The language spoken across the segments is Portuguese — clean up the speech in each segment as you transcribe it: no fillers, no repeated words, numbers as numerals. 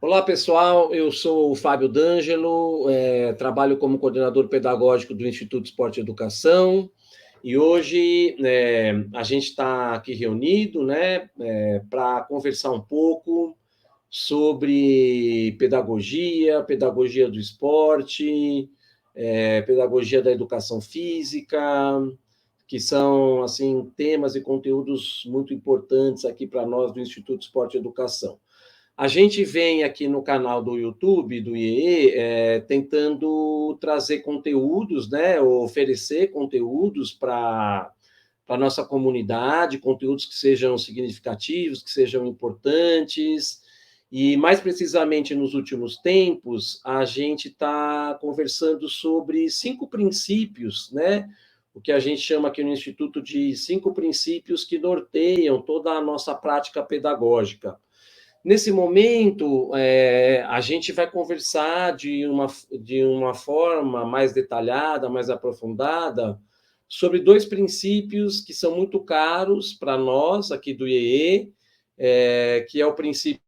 Olá, pessoal. Eu sou o Fábio D'Angelo, trabalho como coordenador pedagógico do Instituto Esporte e Educação, e hoje a gente está aqui reunido, né, para conversar um pouco sobre pedagogia do esporte, pedagogia da educação física, que são assim temas e conteúdos muito importantes aqui para nós do Instituto Esporte e Educação. A gente vem aqui no canal do YouTube, do IEE, tentando trazer conteúdos, né, oferecer conteúdos para a nossa comunidade, conteúdos que sejam significativos, que sejam importantes, e mais precisamente nos últimos tempos, a gente está conversando sobre 5 princípios, né, o que a gente chama aqui no Instituto de 5 princípios que norteiam toda a nossa prática pedagógica. Nesse momento, a gente vai conversar de uma forma mais detalhada, mais aprofundada, sobre 2 princípios que são muito caros para nós, aqui do IEE, que é o princípio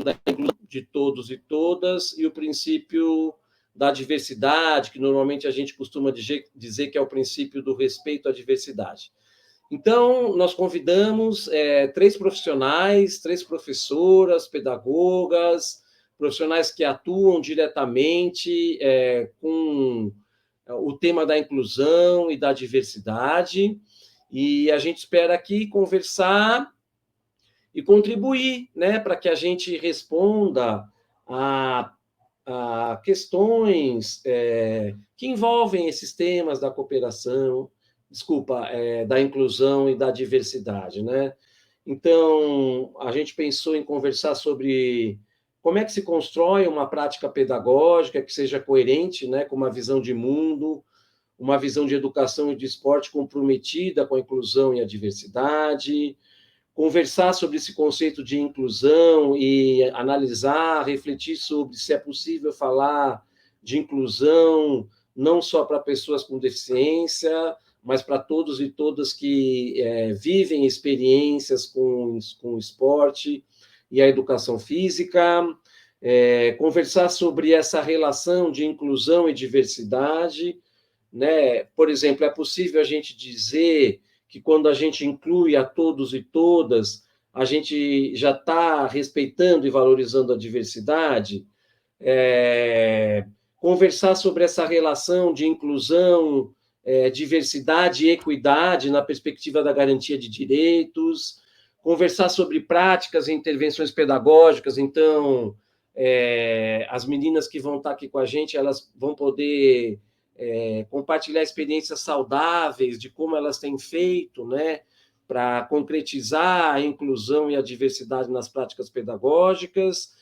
da inclusão de todos e todas, e o princípio da diversidade, que normalmente a gente costuma dizer que é o princípio do respeito à diversidade. Então, nós convidamos 3 profissionais, 3 professoras, pedagogas, profissionais que atuam diretamente com o tema da inclusão e da diversidade, e a gente espera aqui conversar e contribuir, né, para que a gente responda a questões que envolvem esses temas da cooperação, da inclusão e da diversidade, né? Então, a gente pensou em conversar sobre como é que se constrói uma prática pedagógica que seja coerente, né, com uma visão de mundo, uma visão de educação e de esporte comprometida com a inclusão e a diversidade, conversar sobre esse conceito de inclusão e analisar, refletir sobre se é possível falar de inclusão não só para pessoas com deficiência, mas para todos e todas que vivem experiências com o esporte e a educação física, conversar sobre essa relação de inclusão e diversidade, né? Por exemplo, é possível a gente dizer que quando a gente inclui a todos e todas, a gente já está respeitando e valorizando a diversidade, conversar sobre essa relação de inclusão, diversidade e equidade na perspectiva da garantia de direitos, conversar sobre práticas e intervenções pedagógicas. Então, as meninas que vão estar aqui com a gente, elas vão poder compartilhar experiências saudáveis de como elas têm feito, né, para concretizar a inclusão e a diversidade nas práticas pedagógicas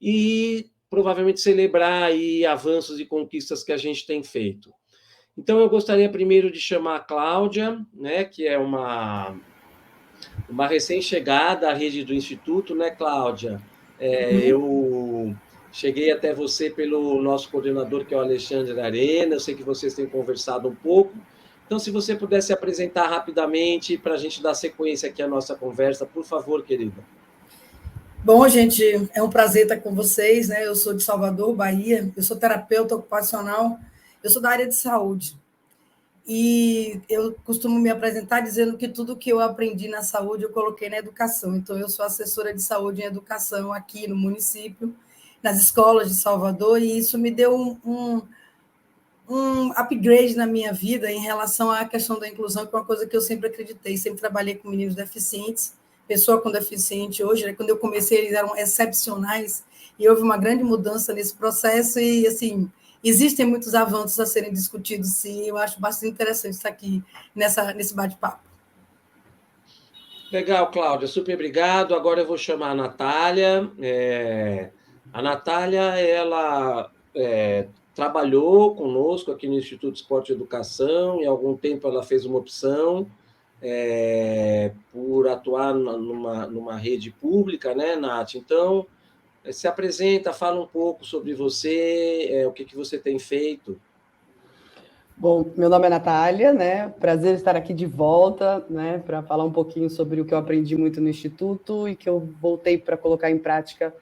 e provavelmente celebrar aí avanços e conquistas que a gente tem feito. Então, eu gostaria primeiro de chamar a Cláudia, né, que é uma recém-chegada à rede do Instituto, né, Cláudia? Eu cheguei até você pelo nosso coordenador, que é o Alexandre Arena, eu sei que vocês têm conversado um pouco. Então, se você pudesse apresentar rapidamente para a gente dar sequência aqui à nossa conversa, por favor, querida. Bom, gente, é um prazer estar com vocês, né? Eu sou de Salvador, Bahia, eu sou terapeuta ocupacional, eu sou da área de saúde. E eu costumo me apresentar dizendo que tudo que eu aprendi na saúde eu coloquei na educação. Então, eu sou assessora de saúde em educação aqui no município, nas escolas de Salvador, e isso me deu um upgrade na minha vida em relação à questão da inclusão, que é uma coisa que eu sempre acreditei, sempre trabalhei com meninos deficientes, pessoa com deficiente hoje, né? Quando eu comecei, eles eram excepcionais, e houve uma grande mudança nesse processo, e, assim, existem muitos avanços a serem discutidos, sim, eu acho bastante interessante estar aqui nesse bate-papo. Legal, Cláudia, super obrigado. Agora eu vou chamar a Natália. A Natália, ela trabalhou conosco aqui no Instituto Esporte e Educação, e há algum tempo ela fez uma opção por atuar numa rede pública, né, Nath? Então, se apresenta, fala um pouco sobre você, o que você tem feito. Bom, meu nome é Natália, né? Prazer estar aqui de volta, né? Para falar um pouquinho sobre o que eu aprendi muito no Instituto e que eu voltei para colocar em prática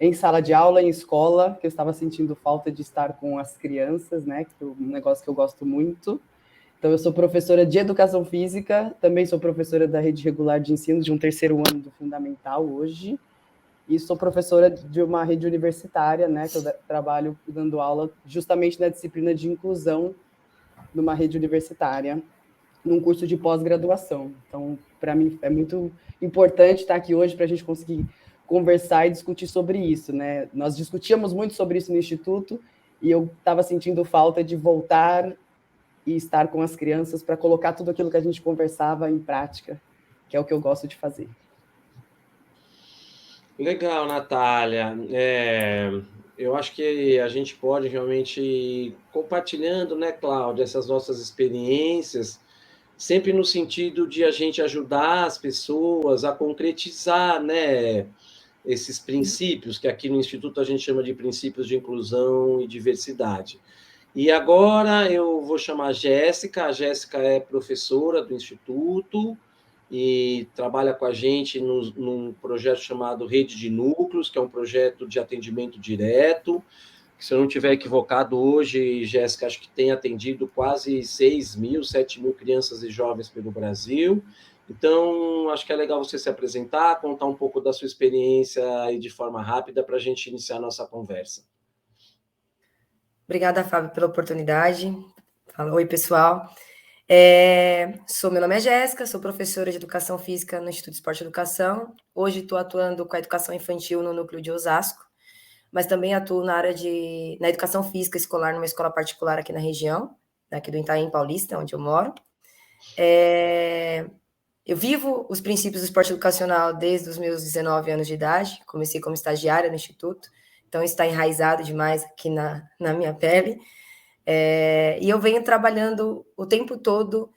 em sala de aula, em escola, que eu estava sentindo falta de estar com as crianças, né, que é um negócio que eu gosto muito. Então, eu sou professora de Educação Física, também sou professora da rede regular de ensino de um terceiro ano do Fundamental hoje, e sou professora de uma rede universitária, né, que eu trabalho dando aula justamente na disciplina de inclusão numa rede universitária, num curso de pós-graduação. Então, para mim, é muito importante estar aqui hoje para a gente conseguir conversar e discutir sobre isso, né? Nós discutíamos muito sobre isso no Instituto e eu estava sentindo falta de voltar e estar com as crianças para colocar tudo aquilo que a gente conversava em prática, que é o que eu gosto de fazer. Legal, Natália. Eu acho que a gente pode realmente ir compartilhando, né, Cláudia, essas nossas experiências, sempre no sentido de a gente ajudar as pessoas a concretizar, né, esses princípios, que aqui no Instituto a gente chama de princípios de inclusão e diversidade. E agora eu vou chamar a Jéssica é professora do Instituto e trabalha com a gente num projeto chamado Rede de Núcleos, que é um projeto de atendimento direto, que, se eu não estiver equivocado, hoje, Jéssica, acho que tem atendido quase 6.000, 7.000 crianças e jovens pelo Brasil. Então, acho que é legal você se apresentar, contar um pouco da sua experiência e de forma rápida para a gente iniciar a nossa conversa. Obrigada, Fábio, pela oportunidade. Oi, pessoal. Meu nome é Jéssica, sou professora de Educação Física no Instituto de Esporte e Educação. Hoje estou atuando com a educação infantil no núcleo de Osasco, mas também atuo na educação física escolar numa escola particular aqui na região, aqui do Itaim Paulista, onde eu moro. Eu vivo os princípios do esporte educacional desde os meus 19 anos de idade, comecei como estagiária no Instituto, então está enraizado demais aqui na minha pele. E eu venho trabalhando o tempo todo,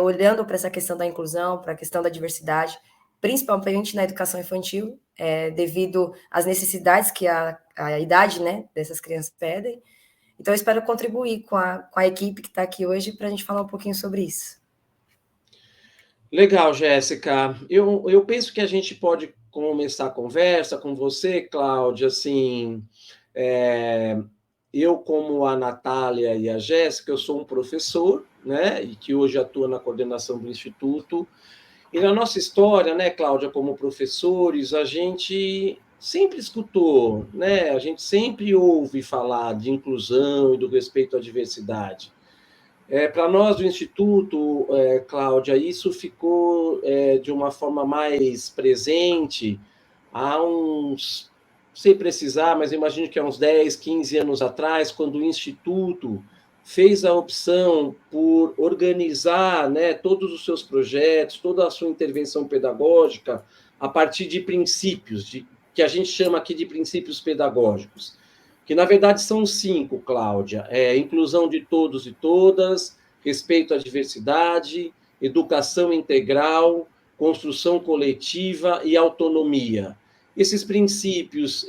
olhando para essa questão da inclusão, para a questão da diversidade, principalmente na educação infantil, devido às necessidades que a idade, né, dessas crianças pedem. Então, eu espero contribuir com a equipe que está aqui hoje para a gente falar um pouquinho sobre isso. Legal, Jéssica. Eu penso que a gente pode começar a conversa com você, Cláudia, assim, eu, como a Natália e a Jéssica, eu sou um professor, né, e que hoje atua na coordenação do Instituto. E na nossa história, né, Cláudia, como professores, a gente sempre escutou, né, a gente sempre ouve falar de inclusão e do respeito à diversidade. Para nós do Instituto, Cláudia, isso ficou de uma forma mais presente há uns, sem precisar, mas imagino que há uns 10, 15 anos atrás, quando o Instituto fez a opção por organizar, né, todos os seus projetos, toda a sua intervenção pedagógica a partir de princípios, que a gente chama aqui de princípios pedagógicos, que na verdade são 5, Cláudia: inclusão de todos e todas, respeito à diversidade, educação integral, construção coletiva e autonomia. Esses princípios,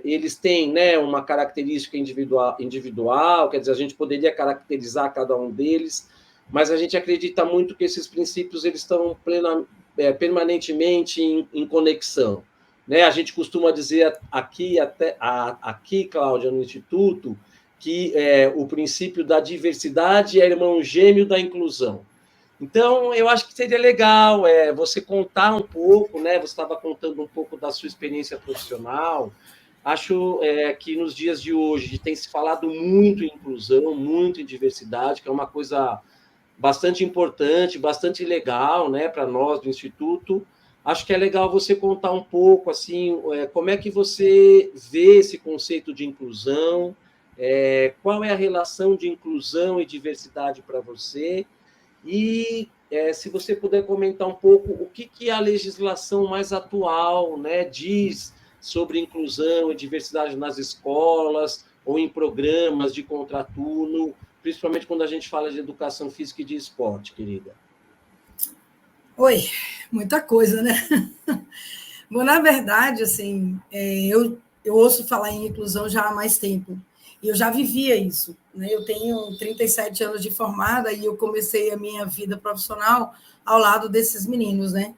eles têm, né, uma característica individual, quer dizer, a gente poderia caracterizar cada um deles, mas a gente acredita muito que esses princípios eles estão permanentemente em conexão. Né? A gente costuma dizer aqui, Cláudia, no Instituto, que o princípio da diversidade é irmão gêmeo da inclusão. Então, eu acho que seria legal você contar um pouco, né? Você estava contando um pouco da sua experiência profissional. Acho que nos dias de hoje tem se falado muito em inclusão, muito em diversidade, que é uma coisa bastante importante, bastante legal, né, para nós do Instituto. Acho que é legal você contar um pouco, assim, como é que você vê esse conceito de inclusão, qual é a relação de inclusão e diversidade para você, e se você puder comentar um pouco o que a legislação mais atual, né, diz sobre inclusão e diversidade nas escolas ou em programas de contraturno, principalmente quando a gente fala de educação física e de esporte, querida. Oi, muita coisa, né? Bom, na verdade, assim, eu ouço falar em inclusão já há mais tempo, e eu já vivia isso, né? Eu tenho 37 anos de formada e eu comecei a minha vida profissional ao lado desses meninos, né?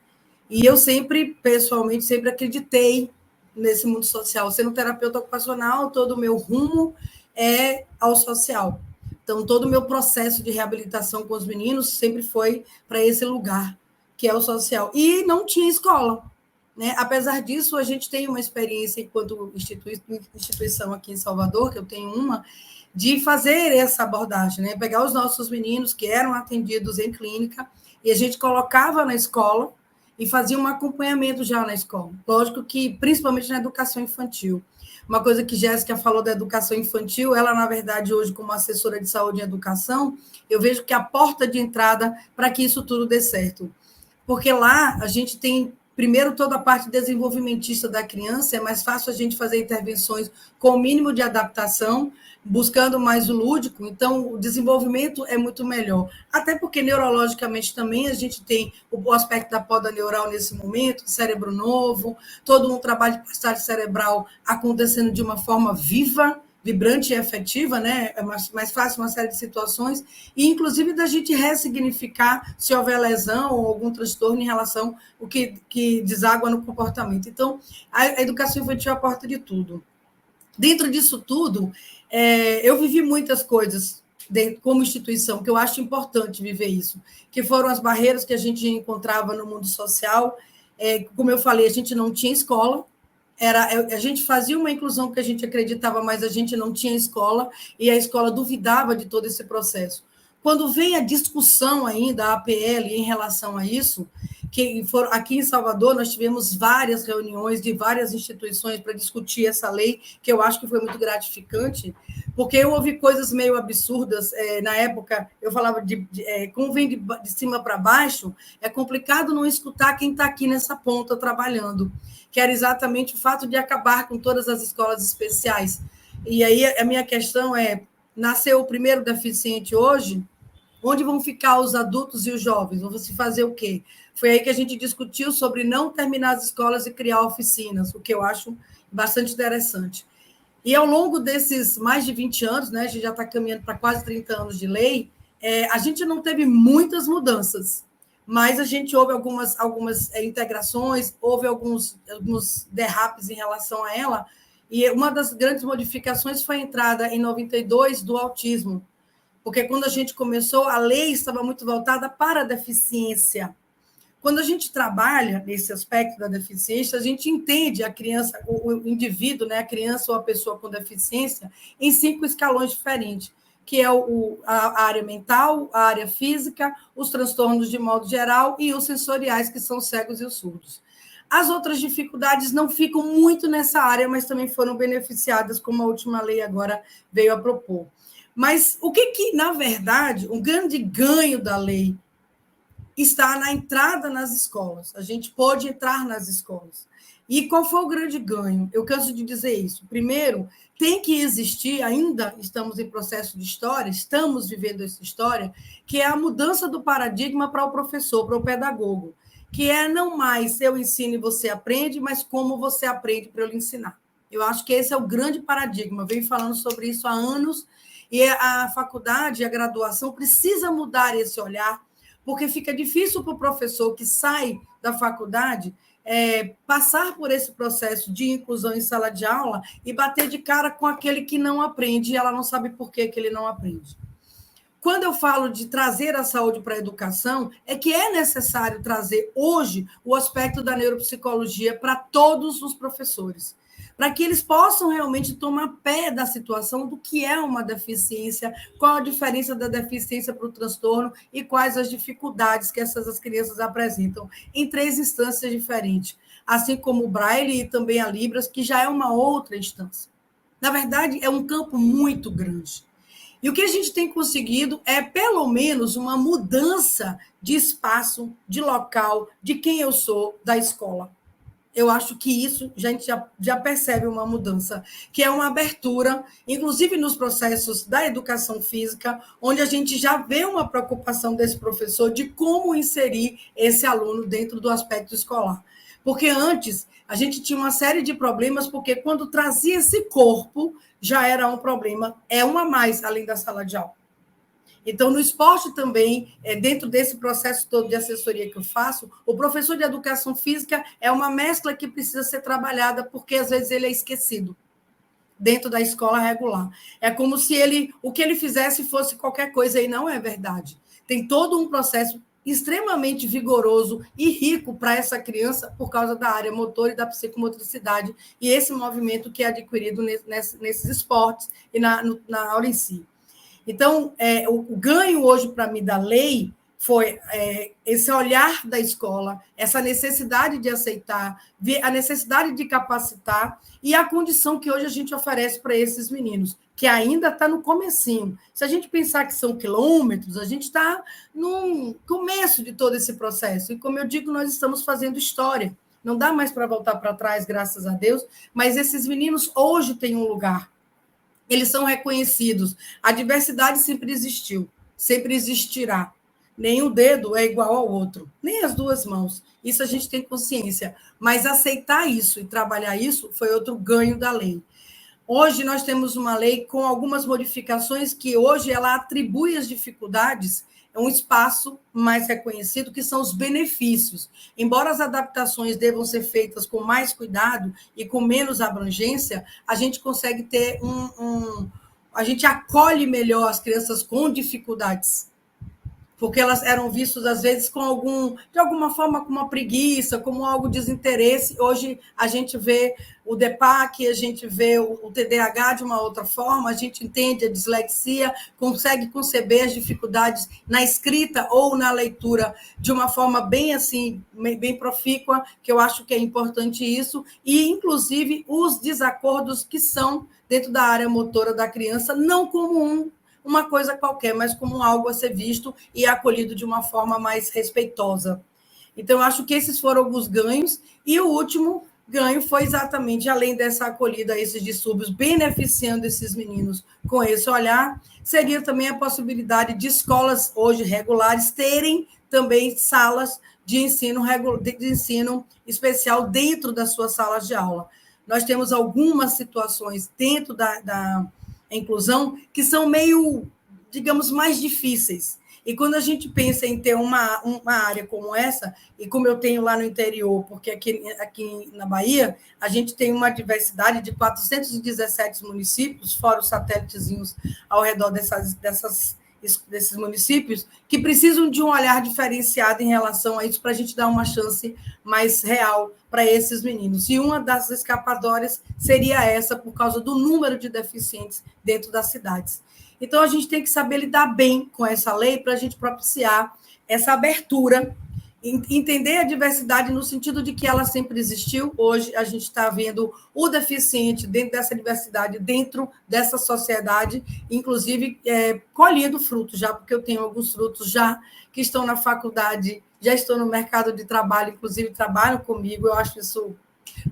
E eu sempre, pessoalmente, sempre acreditei nesse mundo social. Sendo terapeuta ocupacional, todo o meu rumo é ao social. Então, todo o meu processo de reabilitação com os meninos sempre foi para esse lugar, que é o social. E não tinha escola, né? Apesar disso, a gente tem uma experiência, enquanto instituição aqui em Salvador, que eu tenho uma, de fazer essa abordagem, né? Pegar os nossos meninos que eram atendidos em clínica e a gente colocava na escola e fazia um acompanhamento já na escola. Lógico que, principalmente na educação infantil. Uma coisa que Jéssica falou da educação infantil, ela, na verdade, hoje, como assessora de saúde e educação, eu vejo que é a porta de entrada para que isso tudo dê certo. Porque lá a gente tem, primeiro, toda a parte desenvolvimentista da criança, é mais fácil a gente fazer intervenções com o mínimo de adaptação, buscando mais o lúdico, então o desenvolvimento é muito melhor. Até porque neurologicamente também a gente tem o aspecto da poda neural nesse momento, cérebro novo, todo um trabalho de plasticidade cerebral acontecendo de uma forma viva, vibrante e efetiva, né? É mais fácil uma série de situações, e inclusive da gente ressignificar se houver lesão ou algum transtorno em relação ao que deságua no comportamento. Então, a educação infantil é a porta de tudo. Dentro disso tudo, eu vivi muitas coisas como instituição, que eu acho importante viver isso, que foram as barreiras que a gente encontrava no mundo social. Como eu falei, a gente não tinha escola, a gente fazia uma inclusão que a gente acreditava, mas a gente não tinha escola, e a escola duvidava de todo esse processo. Quando vem a discussão ainda, a APL, em relação a isso, aqui em Salvador, nós tivemos várias reuniões de várias instituições para discutir essa lei, que eu acho que foi muito gratificante, porque eu ouvi coisas meio absurdas. Na época, eu falava como vem de cima para baixo, é complicado não escutar quem está aqui nessa ponta trabalhando, que era exatamente o fato de acabar com todas as escolas especiais. E aí a minha questão nasceu o primeiro deficiente hoje, onde vão ficar os adultos e os jovens? Vão se fazer o quê? Foi aí que a gente discutiu sobre não terminar as escolas e criar oficinas, o que eu acho bastante interessante. E ao longo desses mais de 20 anos, né, a gente já está caminhando para quase 30 anos de lei, a gente não teve muitas mudanças, mas a gente houve algumas integrações, houve alguns derrapes em relação a ela, e uma das grandes modificações foi a entrada, em 92, do autismo, porque quando a gente começou, a lei estava muito voltada para a deficiência. Quando a gente trabalha nesse aspecto da deficiência, a gente entende a criança, o indivíduo, né, a criança ou a pessoa com deficiência, em 5 escalões diferentes, que é a área mental, a área física, os transtornos de modo geral e os sensoriais, que são os cegos e os surdos. As outras dificuldades não ficam muito nessa área, mas também foram beneficiadas, como a última lei agora veio a propor. Mas o que na verdade, o grande ganho da lei está na entrada nas escolas. A gente pode entrar nas escolas. E qual foi o grande ganho? Eu canso de dizer isso. Primeiro, tem que existir, ainda estamos em processo de história, estamos vivendo essa história, que é a mudança do paradigma para o professor, para o pedagogo, que é não mais eu ensino e você aprende, mas como você aprende para eu lhe ensinar. Eu acho que esse é o grande paradigma. Eu venho falando sobre isso há anos, e a faculdade, a graduação, precisa mudar esse olhar, porque fica difícil para o professor que sai da faculdade passar por esse processo de inclusão em sala de aula e bater de cara com aquele que não aprende, e ela não sabe por que ele não aprende. Quando eu falo de trazer a saúde para a educação, é que é necessário trazer hoje o aspecto da neuropsicologia para todos os professores, para que eles possam realmente tomar pé da situação do que é uma deficiência, qual a diferença da deficiência para o transtorno e quais as dificuldades que essas crianças apresentam em 3 instâncias diferentes, assim como o Braille e também a Libras, que já é uma outra instância. Na verdade, é um campo muito grande. E o que a gente tem conseguido é, pelo menos, uma mudança de espaço, de local, de quem eu sou, da escola. Eu acho que isso a gente já percebe uma mudança, que é uma abertura, inclusive nos processos da educação física, onde a gente já vê uma preocupação desse professor de como inserir esse aluno dentro do aspecto escolar. Porque antes a gente tinha uma série de problemas, porque quando trazia esse corpo, já era um problema, é um a mais além da sala de aula. Então, no esporte também, dentro desse processo todo de assessoria que eu faço, o professor de educação física é uma mescla que precisa ser trabalhada, porque às vezes ele é esquecido dentro da escola regular. É como se o que ele fizesse fosse qualquer coisa, e não é verdade. Tem todo um processo extremamente vigoroso e rico para essa criança por causa da área motor e da psicomotricidade e esse movimento que é adquirido nesses esportes e na aula em si. Então, o ganho hoje para mim da lei foi esse olhar da escola, essa necessidade de aceitar, a necessidade de capacitar e a condição que hoje a gente oferece para esses meninos, que ainda está no comecinho. Se a gente pensar que são quilômetros, a gente está no começo de todo esse processo. E, como eu digo, nós estamos fazendo história. Não dá mais para voltar para trás, graças a Deus, mas esses meninos hoje têm um lugar. Eles são reconhecidos. A diversidade sempre existiu, sempre existirá. Nem um dedo é igual ao outro, nem as duas mãos. Isso a gente tem consciência. Mas aceitar isso e trabalhar isso foi outro ganho da lei. Hoje nós temos uma lei com algumas modificações que hoje ela atribui as dificuldades a um espaço mais reconhecido, que são os benefícios. Embora as adaptações devam ser feitas com mais cuidado e com menos abrangência, a gente consegue ter a gente acolhe melhor as crianças com dificuldades, porque elas eram vistas, às vezes, de alguma forma, com uma preguiça, como algo de desinteresse. Hoje, a gente vê o DEPAC, a gente vê o TDAH de uma outra forma, a gente entende a dislexia, consegue conceber as dificuldades na escrita ou na leitura de uma forma bem, assim, bem profícua, que eu acho que é importante isso, e, inclusive, os desacordos que são dentro da área motora da criança, não como uma coisa qualquer, mas como algo a ser visto e acolhido de uma forma mais respeitosa. Então, eu acho que esses foram alguns ganhos, e o último ganho foi exatamente, além dessa acolhida a esses distúrbios, beneficiando esses meninos com esse olhar, seria também a possibilidade de escolas hoje regulares terem também salas de ensino especial dentro das suas salas de aula. Nós temos algumas situações dentro da inclusão, que são meio, digamos, mais difíceis. E quando a gente pensa em ter uma área como essa, e como eu tenho lá no interior, porque aqui na Bahia, a gente tem uma diversidade de 417 municípios, fora os satélitezinhos ao redor desses municípios, que precisam de um olhar diferenciado em relação a isso, para a gente dar uma chance mais real para esses meninos. E uma das escapatórias seria essa, por causa do número de deficientes dentro das cidades. Então, a gente tem que saber lidar bem com essa lei para a gente propiciar essa abertura, entender a diversidade no sentido de que ela sempre existiu. Hoje, a gente está vendo o deficiente dentro dessa diversidade, dentro dessa sociedade, inclusive colhendo frutos já, porque eu tenho alguns frutos já que estão na faculdade, já estão no mercado de trabalho, inclusive trabalham comigo. Eu acho isso,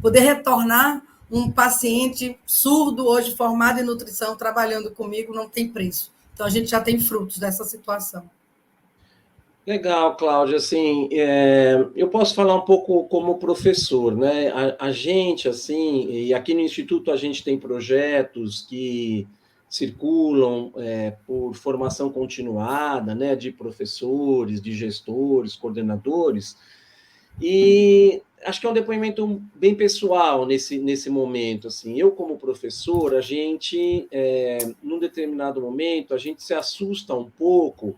poder retornar um paciente surdo, hoje formado em nutrição, trabalhando comigo, não tem preço. Então, a gente já tem frutos dessa situação. Legal, Cláudia. Assim, eu posso falar um pouco como professor, né? A gente, assim, e aqui no Instituto a gente tem projetos que circulam por formação continuada, né? De professores, de gestores, coordenadores, e acho que é um depoimento bem pessoal nesse momento. Assim, eu, como professor, a gente, num determinado momento, a gente se assusta um pouco,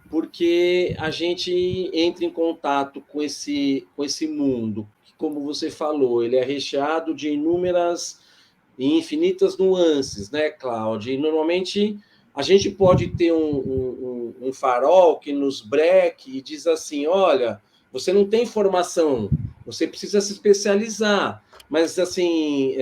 porque a gente entra em contato com esse mundo, que, como você falou, ele é recheado de inúmeras e infinitas nuances, né, Cláudia? E, normalmente, a gente pode ter um farol que nos breque e diz assim, olha, você não tem formação, você precisa se especializar. Mas, assim,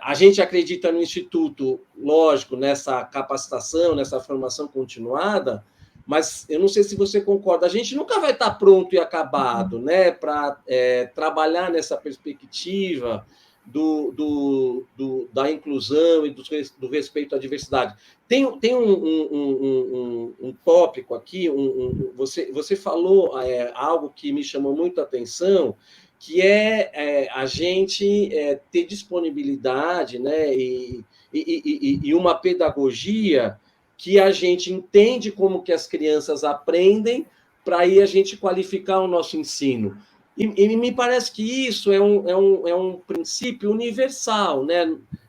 a gente acredita no Instituto, lógico, nessa capacitação, nessa formação continuada, mas eu não sei se você concorda, a gente nunca vai estar pronto e acabado, né, para trabalhar nessa perspectiva da inclusão e do respeito à diversidade. Tem um tópico aqui, você falou algo que me chamou muito a atenção, que a gente ter disponibilidade, né, e uma pedagogia que a gente entende como que as crianças aprendem, para aí a gente qualificar o nosso ensino. E me parece que isso é um princípio universal, né?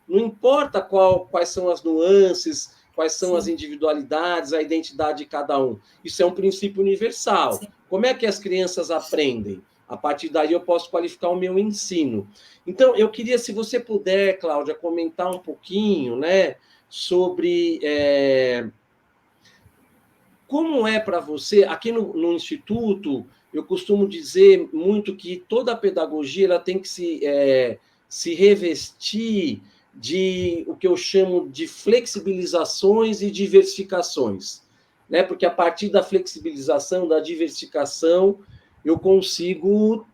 Não importa quais são as nuances, quais são as individualidades, a identidade de cada um. Isso é um princípio universal. Sim. Como é que as crianças aprendem? A partir daí eu posso qualificar o meu ensino. Então, eu queria, se você puder, Cláudia, comentar um pouquinho, né, sobre como é para você, aqui no Instituto, eu costumo dizer muito que toda a pedagogia ela tem que se revestir de o que eu chamo de flexibilizações e diversificações, né? Porque a partir da flexibilização, da diversificação, eu consigo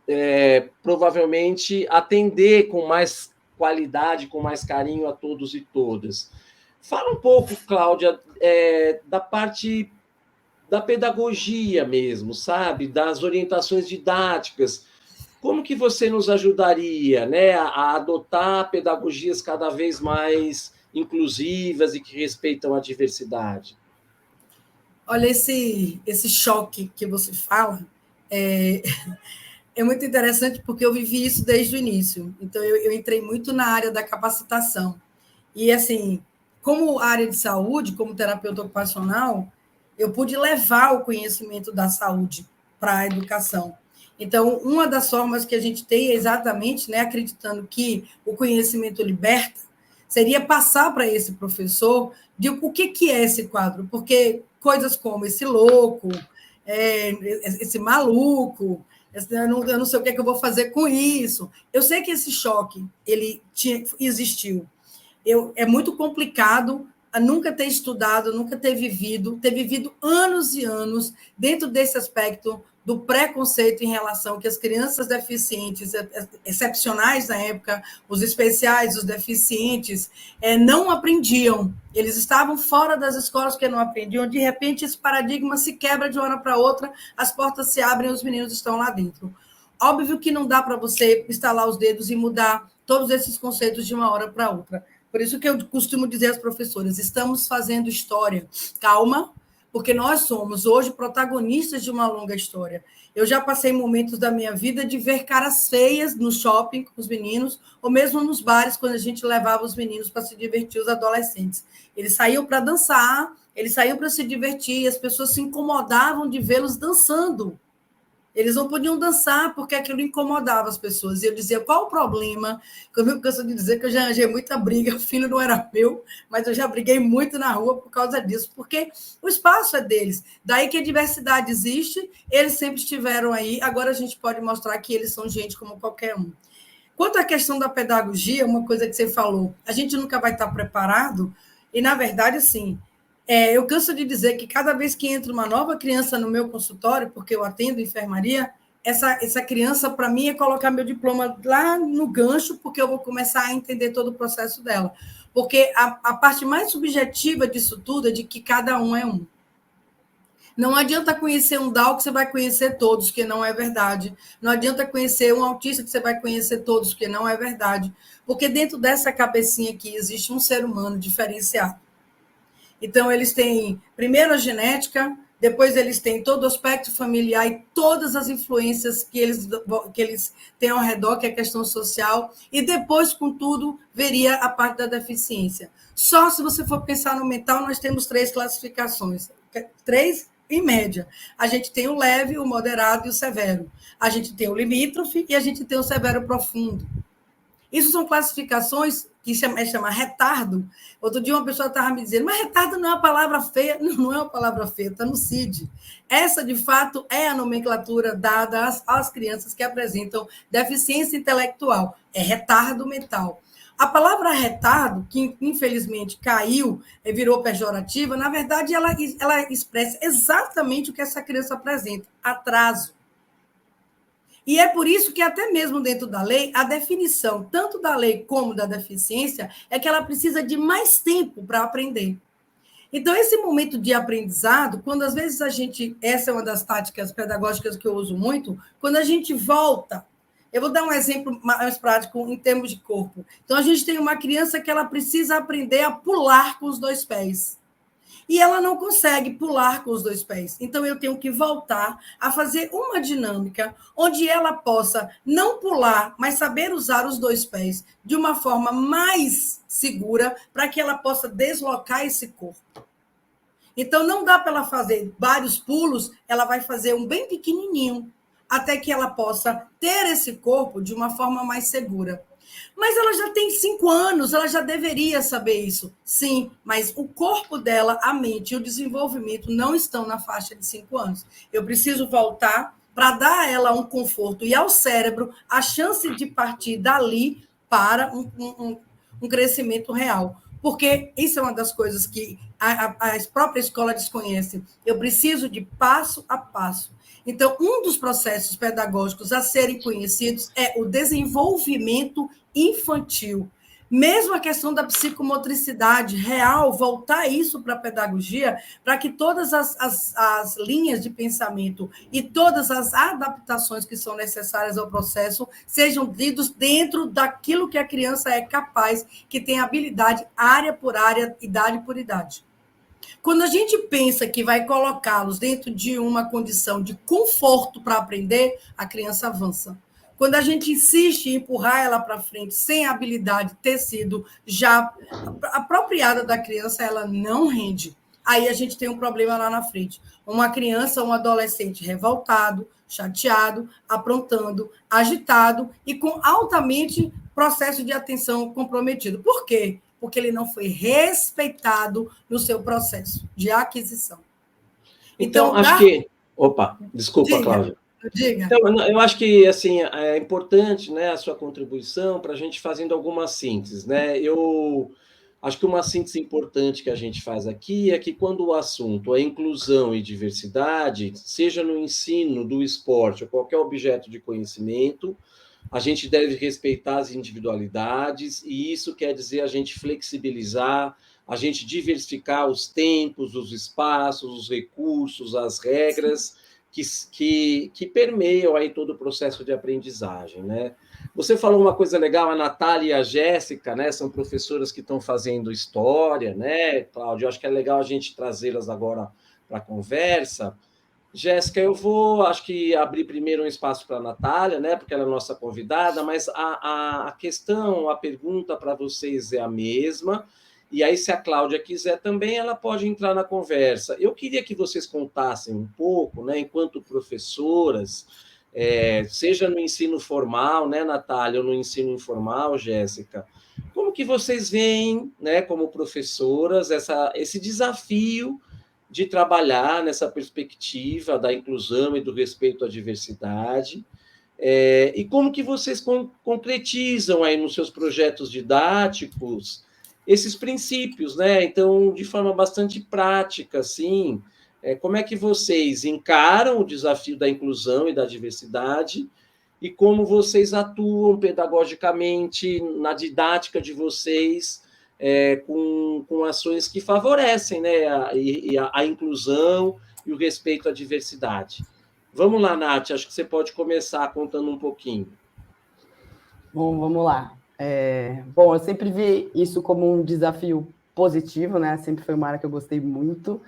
provavelmente atender com mais qualidade, com mais carinho a todos e todas. Fala um pouco, Cláudia, da parte da pedagogia mesmo, sabe? Das orientações didáticas. Como que você nos ajudaria, né, a adotar pedagogias cada vez mais inclusivas e que respeitam a diversidade? Olha, esse choque que você fala é muito interessante porque eu vivi isso desde o início. Então, eu entrei muito na área da capacitação. E, assim, como área de saúde, como terapeuta ocupacional, eu pude levar o conhecimento da saúde para a educação. Então, uma das formas que a gente tem é exatamente, né, acreditando que o conhecimento liberta, seria passar para esse professor de o que é esse quadro, porque coisas como esse louco, esse maluco, eu não sei o que é que eu vou fazer com isso. Eu sei que esse choque ele existiu. É muito complicado nunca ter estudado, nunca ter vivido anos e anos dentro desse aspecto do preconceito em relação que as crianças deficientes, excepcionais na época, os especiais, os deficientes, não aprendiam. Eles estavam fora das escolas porque não aprendiam. De repente, esse paradigma se quebra de uma hora para outra, as portas se abrem e os meninos estão lá dentro. Óbvio que não dá para você estalar os dedos e mudar todos esses conceitos de uma hora para outra. Por isso que eu costumo dizer às professoras, estamos fazendo história. Calma, porque nós somos hoje protagonistas de uma longa história. Eu já passei momentos da minha vida de ver caras feias no shopping com os meninos, ou mesmo nos bares, quando a gente levava os meninos para se divertir, os adolescentes. Eles saíam para dançar, eles saíam para se divertir, e as pessoas se incomodavam de vê-los dançando. Eles não podiam dançar porque aquilo incomodava as pessoas. E eu dizia, qual o problema? Eu me canso de dizer que eu já arranjei muita briga, o filho não era meu, mas eu já briguei muito na rua por causa disso, porque o espaço é deles. Daí que a diversidade existe, eles sempre estiveram aí, agora a gente pode mostrar que eles são gente como qualquer um. Quanto à questão da pedagogia, uma coisa que você falou, a gente nunca vai estar preparado, e, na verdade, sim, eu canso de dizer que cada vez que entra uma nova criança no meu consultório, porque eu atendo enfermaria, essa criança, para mim, é colocar meu diploma lá no gancho, porque eu vou começar a entender todo o processo dela. Porque a parte mais subjetiva disso tudo é de que cada um é um. Não adianta conhecer um Down que você vai conhecer todos, que não é verdade. Não adianta conhecer um autista que você vai conhecer todos, que não é verdade. Porque dentro dessa cabecinha aqui existe um ser humano diferenciado. Então, eles têm, primeiro, a genética, depois eles têm todo o aspecto familiar e todas as influências que eles têm ao redor, que é a questão social, e depois, contudo, veria a parte da deficiência. Só se você for pensar no mental, nós temos 3 classificações. 3, em média. A gente tem o leve, o moderado e o severo. A gente tem o limítrofe e a gente tem o severo profundo. Isso são classificações que chama retardo. Outro dia uma pessoa estava me dizendo, mas retardo não é uma palavra feia. Não é uma palavra feia, está no CID. Essa, de fato, é a nomenclatura dada às crianças que apresentam deficiência intelectual. É retardo mental. A palavra retardo, que infelizmente caiu e virou pejorativa, na verdade, ela expressa exatamente o que essa criança apresenta, atraso. E é por isso que, até mesmo dentro da lei, a definição, tanto da lei como da deficiência, é que ela precisa de mais tempo para aprender. Então, esse momento de aprendizado, quando às vezes essa é uma das táticas pedagógicas que eu uso muito, quando a gente volta, eu vou dar um exemplo mais prático em termos de corpo. Então, a gente tem uma criança que ela precisa aprender a pular com os 2 pés. e ela não consegue pular com os 2 pés. Então, eu tenho que voltar a fazer uma dinâmica onde ela possa não pular, mas saber usar os 2 pés de uma forma mais segura para que ela possa deslocar esse corpo. Então, não dá para ela fazer vários pulos, ela vai fazer um bem pequenininho, até que ela possa ter esse corpo de uma forma mais segura. Mas ela já tem 5 anos, ela já deveria saber isso. Sim, mas o corpo dela, a mente e o desenvolvimento não estão na faixa de 5 anos. Eu preciso voltar para dar a ela um conforto e ao cérebro a chance de partir dali para um crescimento real. Porque isso é uma das coisas que a própria escola desconhece. Eu preciso de passo a passo. Então, um dos processos pedagógicos a serem conhecidos é o desenvolvimento infantil. Mesmo a questão da psicomotricidade real, voltar isso para a pedagogia, para que todas as linhas de pensamento e todas as adaptações que são necessárias ao processo sejam lidos dentro daquilo que a criança é capaz, que tem habilidade área por área, idade por idade. Quando a gente pensa que vai colocá-los dentro de uma condição de conforto para aprender, a criança avança. Quando a gente insiste em empurrar ela para frente sem a habilidade ter sido já apropriada da criança, ela não rende. Aí a gente tem um problema lá na frente. Uma criança, um adolescente revoltado, chateado, aprontando, agitado e com altamente processo de atenção comprometido. Por quê? Porque ele não foi respeitado no seu processo de aquisição. Então acho que... Opa, desculpa, diga, Cláudia. Diga. Então, eu acho que assim, é importante, né, a sua contribuição para a gente fazendo algumas sínteses. Né? Eu acho que uma síntese importante que a gente faz aqui é que quando o assunto é inclusão e diversidade, seja no ensino, do esporte ou qualquer objeto de conhecimento, a gente deve respeitar as individualidades, e isso quer dizer a gente flexibilizar, a gente diversificar os tempos, os espaços, os recursos, as regras que permeiam aí todo o processo de aprendizagem. Né? Você falou uma coisa legal, a Natália e a Jéssica, né, são professoras que estão fazendo história, né, Cláudio? Eu acho que é legal a gente trazê-las agora para a conversa. Jéssica, eu vou, acho que abrir primeiro um espaço para a Natália, né, porque ela é nossa convidada, mas a questão, a pergunta para vocês é a mesma, e aí se a Cláudia quiser também, ela pode entrar na conversa. Eu queria que vocês contassem um pouco, né, enquanto professoras, seja no ensino formal, né, Natália, ou no ensino informal, Jéssica, como que vocês veem, né, como professoras, esse desafio de trabalhar nessa perspectiva da inclusão e do respeito à diversidade, e como que vocês concretizam aí nos seus projetos didáticos esses princípios, né? Então, de forma bastante prática, assim, como é que vocês encaram o desafio da inclusão e da diversidade e como vocês atuam pedagogicamente na didática de vocês, com ações que favorecem, né, a inclusão e o respeito à diversidade. Vamos lá, Nath, acho que você pode começar contando um pouquinho. Bom, vamos lá. Bom, eu sempre vi isso como um desafio positivo, né? Sempre foi uma área que eu gostei muito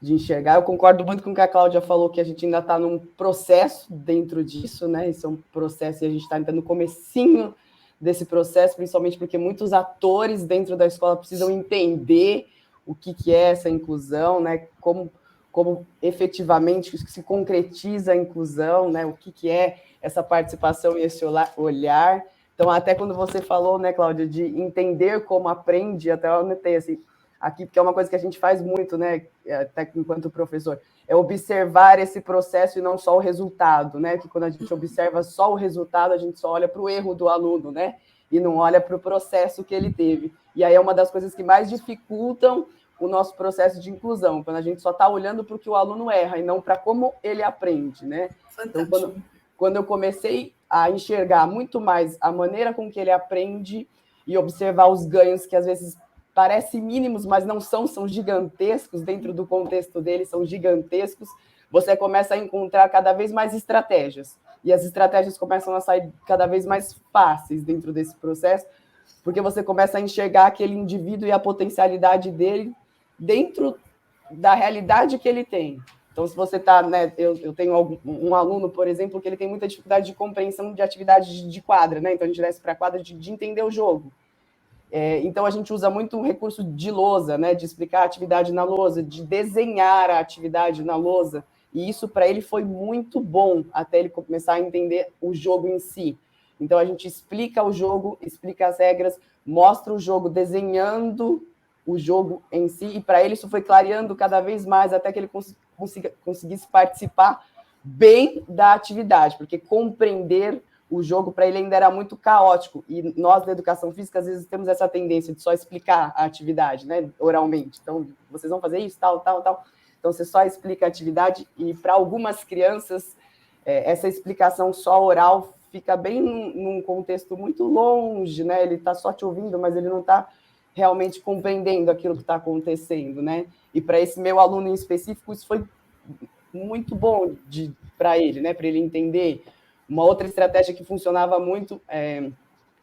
de enxergar. Eu concordo muito com o que a Cláudia falou, que a gente ainda está num processo dentro disso, né? Isso é um processo e a gente está ainda no comecinho desse processo, principalmente porque muitos atores dentro da escola precisam entender o que é essa inclusão, né? Como efetivamente se concretiza a inclusão, né? O que é essa participação e esse olhar. Então, até quando você falou, né, Cláudia, de entender como aprende, até eu anotei assim, aqui, porque é uma coisa que a gente faz muito, né, até enquanto professor, é observar esse processo e não só o resultado, né? Que quando a gente observa só o resultado, a gente só olha para o erro do aluno, né? E não olha para o processo que ele teve. E aí é uma das coisas que mais dificultam o nosso processo de inclusão, quando a gente só está olhando para o que o aluno erra e não para como ele aprende, né? Fantástico. Então, quando eu comecei a enxergar muito mais a maneira com que ele aprende e observar os ganhos que às vezes parecem mínimos, mas não são gigantescos, dentro do contexto dele, são gigantescos, você começa a encontrar cada vez mais estratégias. E as estratégias começam a sair cada vez mais fáceis dentro desse processo, porque você começa a enxergar aquele indivíduo e a potencialidade dele dentro da realidade que ele tem. Então, se você está, né, eu tenho um aluno, por exemplo, que ele tem muita dificuldade de compreensão de atividade de quadra, né? Então, a gente desce para a quadra de entender o jogo. Então, a gente usa muito o recurso de lousa, né? De explicar a atividade na lousa, de desenhar a atividade na lousa. E isso, para ele, foi muito bom, até ele começar a entender o jogo em si. Então, a gente explica o jogo, explica as regras, mostra o jogo desenhando o jogo em si, e para ele isso foi clareando cada vez mais, até que ele conseguisse participar bem da atividade, porque compreender o jogo para ele ainda era muito caótico, e nós da educação física às vezes temos essa tendência de só explicar a atividade, né, oralmente. Então, vocês vão fazer isso, tal. Então, você só explica a atividade, e para algumas crianças, essa explicação só oral fica bem num contexto muito longe, né? Ele está só te ouvindo, mas ele não está realmente compreendendo aquilo que está acontecendo, né? E para esse meu aluno em específico, isso foi muito bom para ele, né? Para ele entender. Uma outra estratégia que funcionava muito,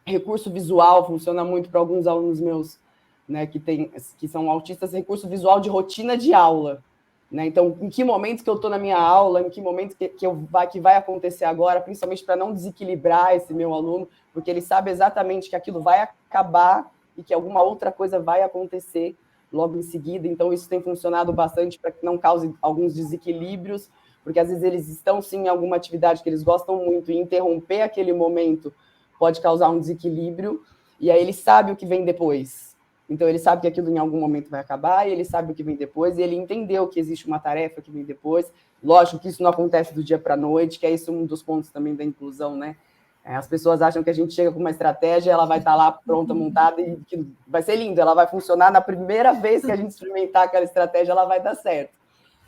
recurso visual, funciona muito para alguns alunos meus, né, que são autistas, recurso visual de rotina de aula, né? Então, em que momento que eu estou na minha aula, em que momento que vai acontecer agora, principalmente para não desequilibrar esse meu aluno, porque ele sabe exatamente que aquilo vai acabar e que alguma outra coisa vai acontecer logo em seguida. Então, isso tem funcionado bastante para que não cause alguns desequilíbrios, porque às vezes eles estão, sim, em alguma atividade que eles gostam muito, e interromper aquele momento pode causar um desequilíbrio, e aí ele sabe o que vem depois. Então, ele sabe que aquilo em algum momento vai acabar, e ele sabe o que vem depois, e ele entendeu que existe uma tarefa que vem depois. Lógico que isso não acontece do dia para a noite, que é isso um dos pontos também da inclusão, né? As pessoas acham que a gente chega com uma estratégia, ela vai estar lá pronta, montada, e que vai ser lindo, ela vai funcionar na primeira vez que a gente experimentar aquela estratégia, ela vai dar certo.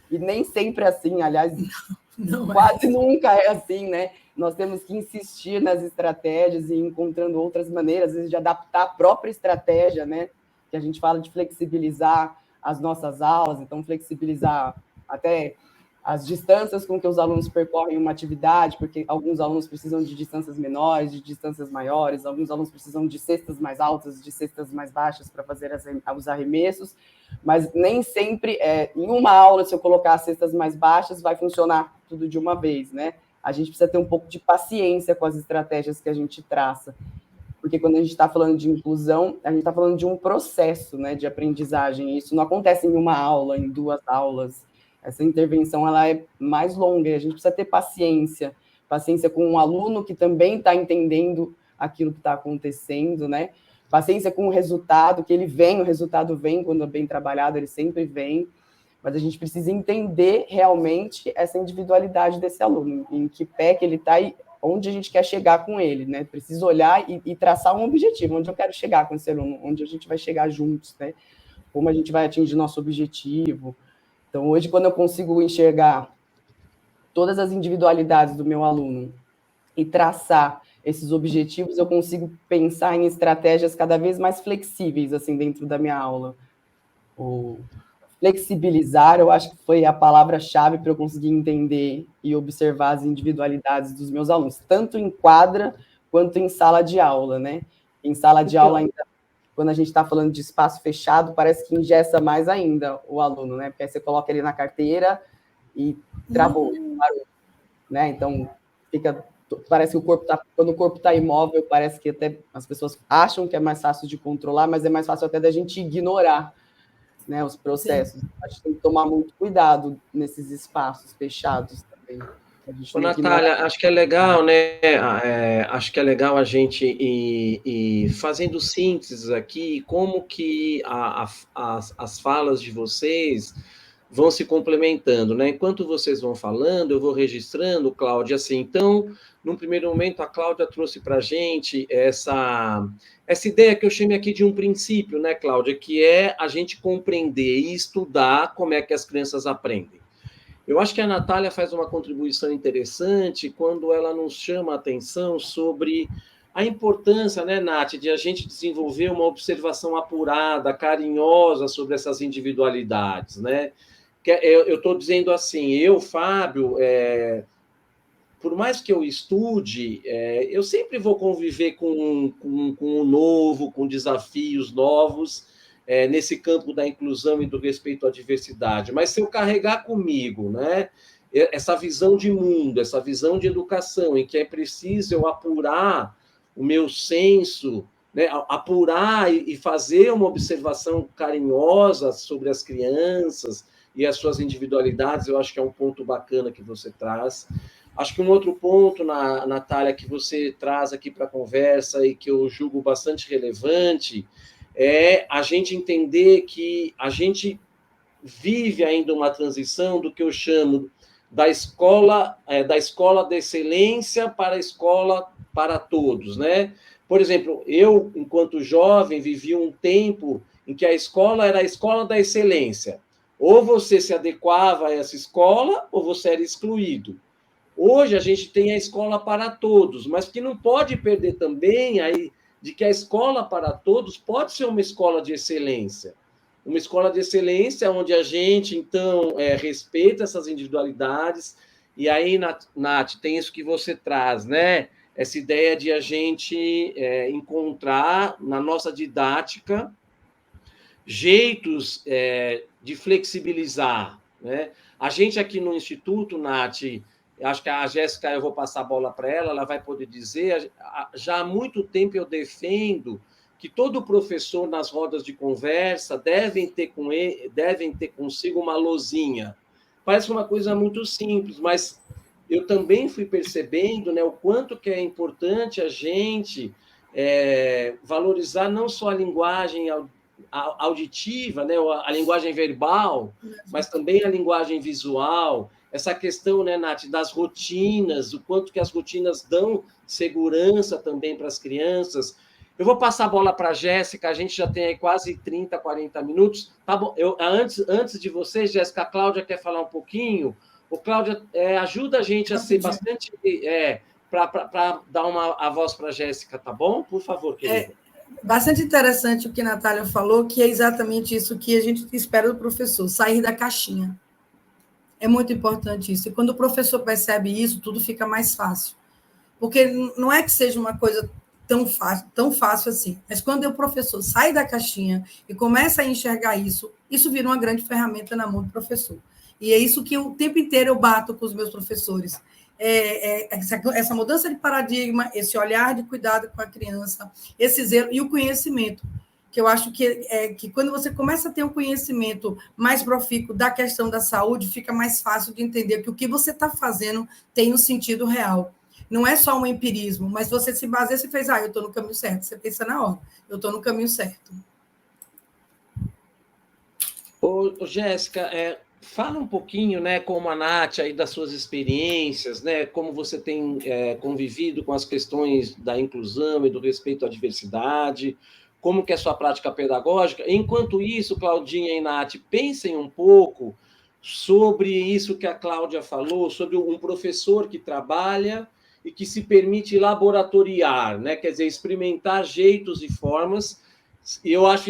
E nem sempre é assim, aliás, quase nunca é assim, né? Nós temos que insistir nas estratégias e encontrando outras maneiras, às vezes, de adaptar a própria estratégia, né? Que a gente fala de flexibilizar as nossas aulas, então flexibilizar até as distâncias com que os alunos percorrem uma atividade, porque alguns alunos precisam de distâncias menores, de distâncias maiores, alguns alunos precisam de cestas mais altas, de cestas mais baixas para fazer os arremessos, mas nem sempre, em uma aula, se eu colocar as cestas mais baixas, vai funcionar tudo de uma vez, né? A gente precisa ter um pouco de paciência com as estratégias que a gente traça, porque quando a gente está falando de inclusão, a gente está falando de um processo, né, de aprendizagem, isso não acontece em uma aula, em 2 aulas. Essa intervenção ela é mais longa, e a gente precisa ter paciência com um aluno que também está entendendo aquilo que está acontecendo, né? Paciência com o resultado, que o resultado vem quando é bem trabalhado, ele sempre vem, mas a gente precisa entender realmente essa individualidade desse aluno, em que pé que ele está e onde a gente quer chegar com ele, né? Precisa olhar e traçar um objetivo, onde eu quero chegar com esse aluno, onde a gente vai chegar juntos, né? Como a gente vai atingir nosso objetivo. Então, hoje, quando eu consigo enxergar todas as individualidades do meu aluno e traçar esses objetivos, eu consigo pensar em estratégias cada vez mais flexíveis, assim, dentro da minha aula. O flexibilizar, eu acho que foi a palavra-chave para eu conseguir entender e observar as individualidades dos meus alunos, tanto em quadra quanto em sala de aula, né? Em sala de aula, ainda, quando a gente está falando de espaço fechado, parece que engessa mais ainda o aluno, né? Porque aí você coloca ele na carteira e travou, parou, né? Então, parece que quando o corpo está imóvel, parece que até as pessoas acham que é mais fácil de controlar, mas é mais fácil até da gente ignorar, né, os processos. Sim. A gente tem que tomar muito cuidado nesses espaços fechados também. Ô, Natália, acho que é legal, né? Acho que é legal a gente ir fazendo sínteses aqui, como que as falas de vocês vão se complementando, né? Enquanto vocês vão falando, eu vou registrando, Cláudia, assim. Então, num primeiro momento, a Cláudia trouxe para a gente essa ideia que eu chamei aqui de um princípio, né, Cláudia? Que é a gente compreender e estudar como é que as crianças aprendem. Eu acho que a Natália faz uma contribuição interessante quando ela nos chama a atenção sobre a importância, né, Nath, de a gente desenvolver uma observação apurada, carinhosa sobre essas individualidades, né? Eu estou dizendo assim, Fábio, por mais que eu estude, eu sempre vou conviver com o novo, com desafios novos, nesse campo da inclusão e do respeito à diversidade, mas se eu carregar comigo, né, essa visão de mundo, essa visão de educação, em que é preciso eu apurar o meu senso, né, apurar e fazer uma observação carinhosa sobre as crianças e as suas individualidades, eu acho que é um ponto bacana que você traz. Acho que um outro ponto, Natália, que você traz aqui para a conversa e que eu julgo bastante relevante, é a gente entender que a gente vive ainda uma transição do que eu chamo da escola da excelência para a escola para todos, né? Por exemplo, eu, enquanto jovem, vivi um tempo em que a escola era a escola da excelência. Ou você se adequava a essa escola, ou você era excluído. Hoje a gente tem a escola para todos, mas que não pode perder também aí de que a escola para todos pode ser uma escola de excelência. Uma escola de excelência onde a gente, então, respeita essas individualidades. E aí, Nath, tem isso que você traz, né? Essa ideia de a gente encontrar na nossa didática jeitos de flexibilizar, né? A gente aqui no Instituto, Nath, acho que a Jéssica, eu vou passar a bola para ela, ela vai poder dizer, já há muito tempo eu defendo que todo professor, nas rodas de conversa, devem ter consigo uma lousinha. Parece uma coisa muito simples, mas eu também fui percebendo, né, o quanto que é importante a gente valorizar não só a linguagem auditiva, né, a linguagem verbal, mas também a linguagem visual, essa questão, né, Nath, das rotinas, o quanto que as rotinas dão segurança também para as crianças. Eu vou passar a bola para a Jéssica, a gente já tem aí quase 30, 40 minutos. Tá bom, antes de você, Jéssica, a Cláudia quer falar um pouquinho. O Cláudia, ajuda a gente a ser bastante... para dar a voz para a Jéssica, tá bom? Por favor, querida. Bastante interessante o que a Natália falou, que é exatamente isso que a gente espera do professor, sair da caixinha. É muito importante isso. E quando o professor percebe isso, tudo fica mais fácil. Porque não é que seja uma coisa tão fácil assim. Mas quando o professor sai da caixinha e começa a enxergar isso, isso vira uma grande ferramenta na mão do professor. E é isso que o tempo inteiro eu bato com os meus professores. Essa mudança de paradigma, esse olhar de cuidado com a criança, esse zelo e o conhecimento, que eu acho que quando você começa a ter um conhecimento mais profícuo da questão da saúde, fica mais fácil de entender que o que você está fazendo tem um sentido real. Não é só um empirismo, mas você se baseia e fez, eu estou no caminho certo. Você pensa na hora, eu estou no caminho certo. Ô, Jéssica, fala um pouquinho, né, como a Nath, aí das suas experiências, né, como você tem convivido com as questões da inclusão e do respeito à diversidade, como que é a sua prática pedagógica. Enquanto isso, Claudinha e Nath, pensem um pouco sobre isso que a Cláudia falou, sobre um professor que trabalha e que se permite laboratoriar, né, quer dizer, experimentar jeitos e formas. E eu acho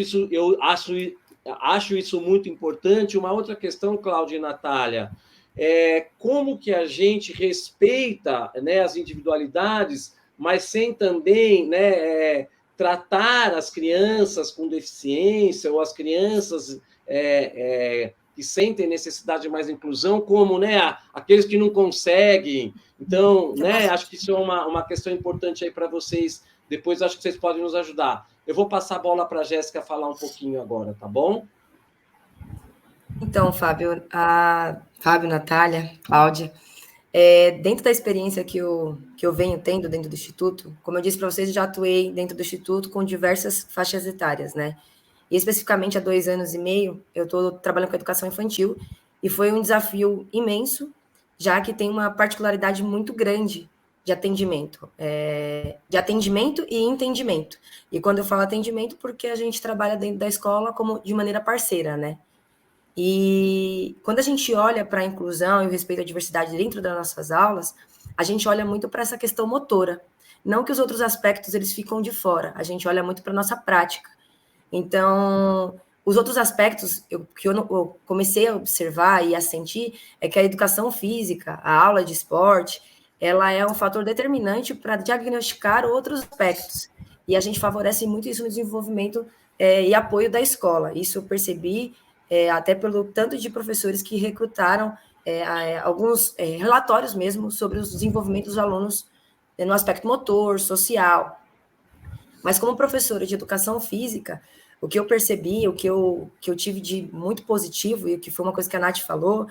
isso muito importante. Uma outra questão, Cláudia e Natália, é como que a gente respeita, né, as individualidades, mas sem também, né, tratar as crianças com deficiência ou as crianças que sentem necessidade de mais inclusão como, né, aqueles que não conseguem. Então, né, acho que isso é uma questão importante aí para vocês. Depois acho que vocês podem nos ajudar. Eu vou passar a bola para a Jéssica falar um pouquinho agora, tá bom? Então, Fábio, Natália, Cláudia, dentro da experiência que eu venho tendo dentro do Instituto, como eu disse para vocês, eu já atuei dentro do Instituto com diversas faixas etárias, né? E especificamente há 2 anos e meio, eu estou trabalhando com educação infantil e foi um desafio imenso, já que tem uma particularidade muito grande de atendimento e entendimento. E quando eu falo atendimento, porque a gente trabalha dentro da escola como de maneira parceira, né? E quando a gente olha para a inclusão e o respeito à diversidade dentro das nossas aulas, a gente olha muito para essa questão motora. Não que os outros aspectos eles ficam de fora, a gente olha muito para a nossa prática. Então, os outros aspectos que eu comecei a observar e a sentir é que a educação física, a aula de esporte, ela é um fator determinante para diagnosticar outros aspectos. E a gente favorece muito isso no desenvolvimento e apoio da escola. Isso eu percebi até pelo tanto de professores que recrutaram alguns relatórios mesmo sobre os desenvolvimentos dos alunos no aspecto motor, social. Mas como professora de educação física, o que eu percebi, o que eu tive de muito positivo, e o que foi uma coisa que a Nath falou,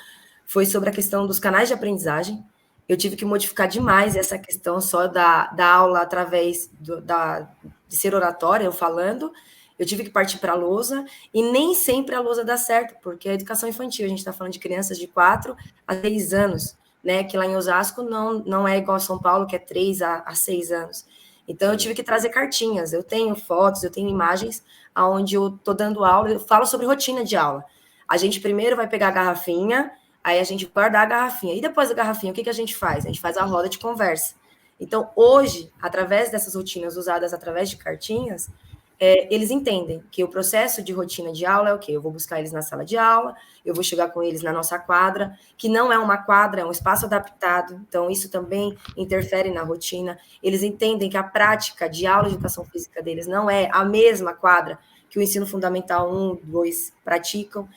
foi sobre a questão dos canais de aprendizagem. Eu tive que modificar demais essa questão só da aula através de ser oratória, eu falando. Eu tive que partir para a lousa, e nem sempre a lousa dá certo, porque a educação infantil, a gente está falando de crianças de 4 a 6 anos, né? Que lá em Osasco não é igual a São Paulo, que é 3 a 6 anos. Então, eu tive que trazer cartinhas. Eu tenho fotos, eu tenho imagens onde eu estou dando aula, eu falo sobre rotina de aula. A gente primeiro vai pegar a garrafinha, aí a gente guarda a garrafinha. E depois da garrafinha, o que a gente faz? A gente faz a roda de conversa. Então, hoje, através dessas rotinas usadas através de cartinhas, eles entendem que o processo de rotina de aula é o quê? Eu vou buscar eles na sala de aula, eu vou chegar com eles na nossa quadra, que não é uma quadra, é um espaço adaptado, então isso também interfere na rotina. Eles entendem que a prática de aula de educação física deles não é a mesma quadra que o ensino fundamental 1, 2 praticam,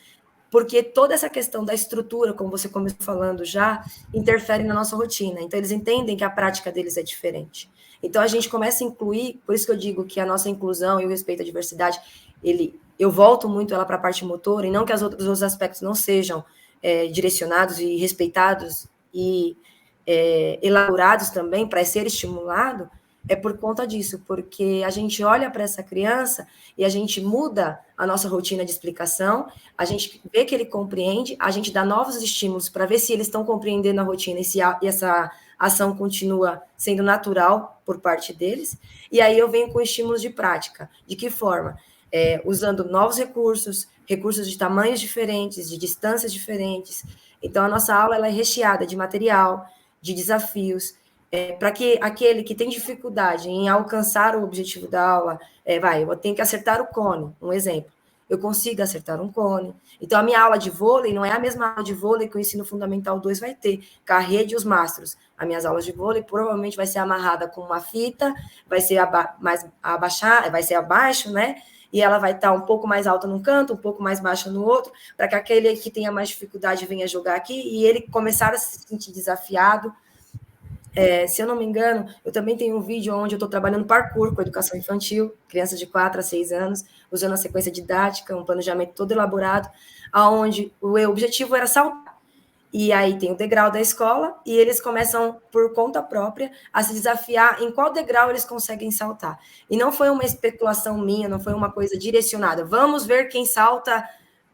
porque toda essa questão da estrutura, como você começou falando já, interfere na nossa rotina. Então, eles entendem que a prática deles é diferente. Então, a gente começa a incluir, por isso que eu digo que a nossa inclusão e o respeito à diversidade, eu volto muito ela para a parte motora, e não que os outros aspectos não sejam direcionados e respeitados e elaborados também para ser estimulado, é por conta disso, porque a gente olha para essa criança e a gente muda a nossa rotina de explicação, a gente vê que ele compreende, a gente dá novos estímulos para ver se eles estão compreendendo a rotina e essa ação continua sendo natural por parte deles, e aí eu venho com estímulos de prática. De que forma? Usando novos recursos de tamanhos diferentes, de distâncias diferentes. Então, a nossa aula ela é recheada de material, de desafios, para que aquele que tem dificuldade em alcançar o objetivo da aula, eu tenho que acertar o cone, um exemplo. Eu consigo acertar um cone. Então, a minha aula de vôlei não é a mesma aula de vôlei que o ensino fundamental 2 vai ter, com a rede e os mastros. As minhas aulas de vôlei provavelmente vai ser amarrada com uma fita, vai ser vai ser abaixo, né? E ela vai estar um pouco mais alta num canto, um pouco mais baixa no outro, para que aquele que tenha mais dificuldade venha jogar aqui e ele começar a se sentir desafiado. Se eu não me engano, eu também tenho um vídeo onde eu estou trabalhando parkour com educação infantil, crianças de 4 a 6 anos, usando a sequência didática, um planejamento todo elaborado, onde o objetivo era saltar. E aí tem o degrau da escola, e eles começam, por conta própria, a se desafiar em qual degrau eles conseguem saltar. E não foi uma especulação minha, não foi uma coisa direcionada. Vamos ver quem salta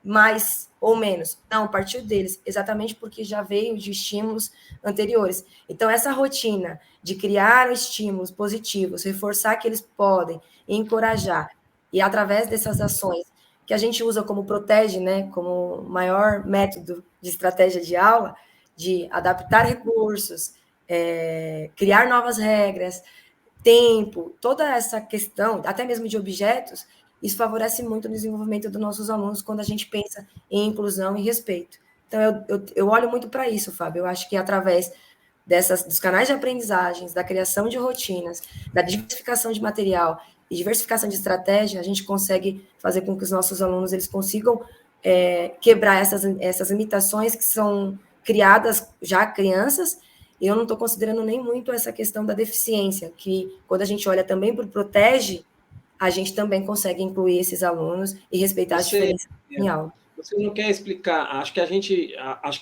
mais ou menos. Não, partiu deles, exatamente porque já veio de estímulos anteriores. Então, essa rotina de criar estímulos positivos, reforçar que eles podem, encorajar, e através dessas ações que a gente usa como protege, né, como maior método de estratégia de aula, de adaptar recursos, criar novas regras, tempo, toda essa questão, até mesmo de objetos, isso favorece muito o desenvolvimento dos nossos alunos quando a gente pensa em inclusão e respeito. Então, eu olho muito para isso, Fábio. Eu acho que através dos canais de aprendizagens, da criação de rotinas, da diversificação de material e diversificação de estratégia, a gente consegue fazer com que os nossos alunos eles consigam quebrar essas limitações que são criadas já crianças. E eu não estou considerando nem muito essa questão da deficiência, que quando a gente olha também para o protege, a gente também consegue incluir esses alunos e respeitar as diferenças em aula. Você não quer explicar? Acho que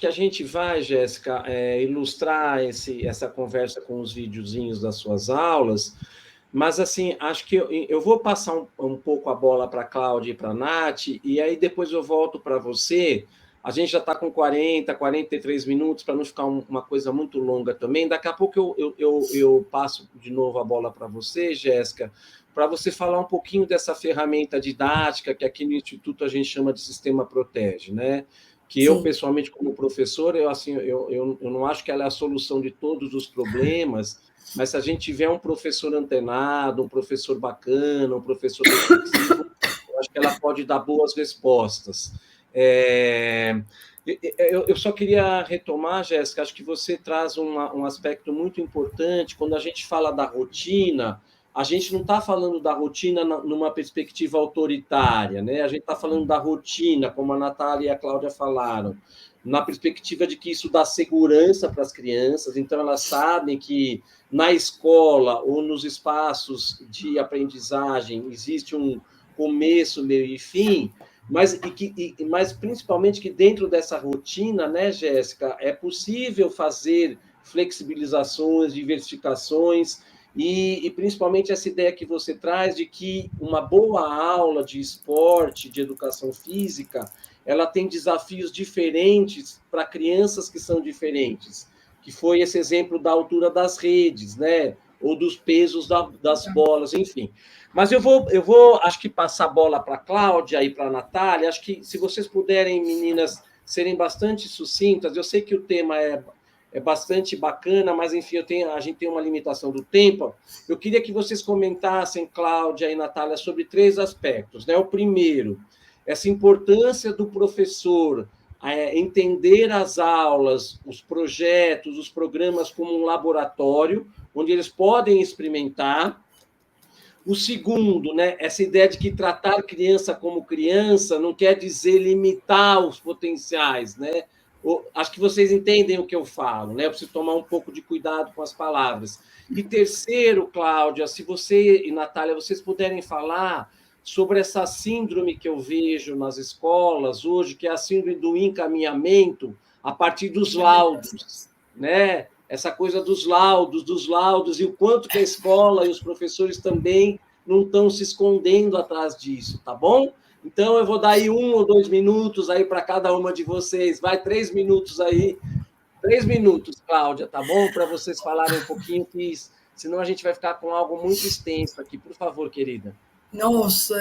a gente vai, Jéssica, ilustrar essa conversa com os videozinhos das suas aulas, mas assim, acho que eu vou passar um pouco a bola para a Cláudia e para a Nath, e aí depois eu volto para você. A gente já está com 43 minutos, para não ficar uma coisa muito longa também. Daqui a pouco eu passo de novo a bola para você, Jéssica, para você falar um pouquinho dessa ferramenta didática que aqui no Instituto a gente chama de Sistema Protege, né? Que eu, pessoalmente, como professor, eu não acho que ela é a solução de todos os problemas, mas se a gente tiver um professor antenado, um professor bacana, um professor reflexivo, eu acho que ela pode dar boas respostas. Eu só queria retomar, Jéssica, acho que você traz um aspecto muito importante. Quando a gente fala da rotina, a gente não está falando da rotina numa perspectiva autoritária, né? A gente está falando da rotina, como a Natália e a Cláudia falaram, na perspectiva de que isso dá segurança para as crianças, então elas sabem que na escola ou nos espaços de aprendizagem existe um começo, meio e fim, mas principalmente que dentro dessa rotina, né, Jéssica, é possível fazer flexibilizações, diversificações, e principalmente essa ideia que você traz de que uma boa aula de esporte, de educação física, ela tem desafios diferentes para crianças que são diferentes, que foi esse exemplo da altura das redes, né? Ou dos pesos das bolas, enfim. Mas eu vou, acho que passar a bola para a Cláudia e para a Natália. Acho que se vocês puderem, meninas, serem bastante sucintas, eu sei que o tema é bastante bacana, mas, enfim, a gente tem uma limitação do tempo. Eu queria que vocês comentassem, Cláudia e Natália, sobre 3 aspectos, né? O primeiro, essa importância do professor entender as aulas, os projetos, os programas como um laboratório, onde eles podem experimentar. O segundo, né, essa ideia de que tratar criança como criança não quer dizer limitar os potenciais, né? Acho que vocês entendem o que eu falo, né? Eu preciso tomar um pouco de cuidado com as palavras. E terceiro, Cláudia, se você e Natália, vocês puderem falar sobre essa síndrome que eu vejo nas escolas hoje, que é a síndrome do encaminhamento a partir dos laudos, né? Essa coisa dos laudos, e o quanto que a escola e os professores também não estão se escondendo atrás disso, tá bom? Então, eu vou dar aí 1 ou 2 minutos aí para cada uma de vocês. Vai, 3 minutos aí. 3 minutos, Cláudia, tá bom? Para vocês falarem um pouquinho, que senão a gente vai ficar com algo muito extenso aqui. Por favor, querida. Nossa,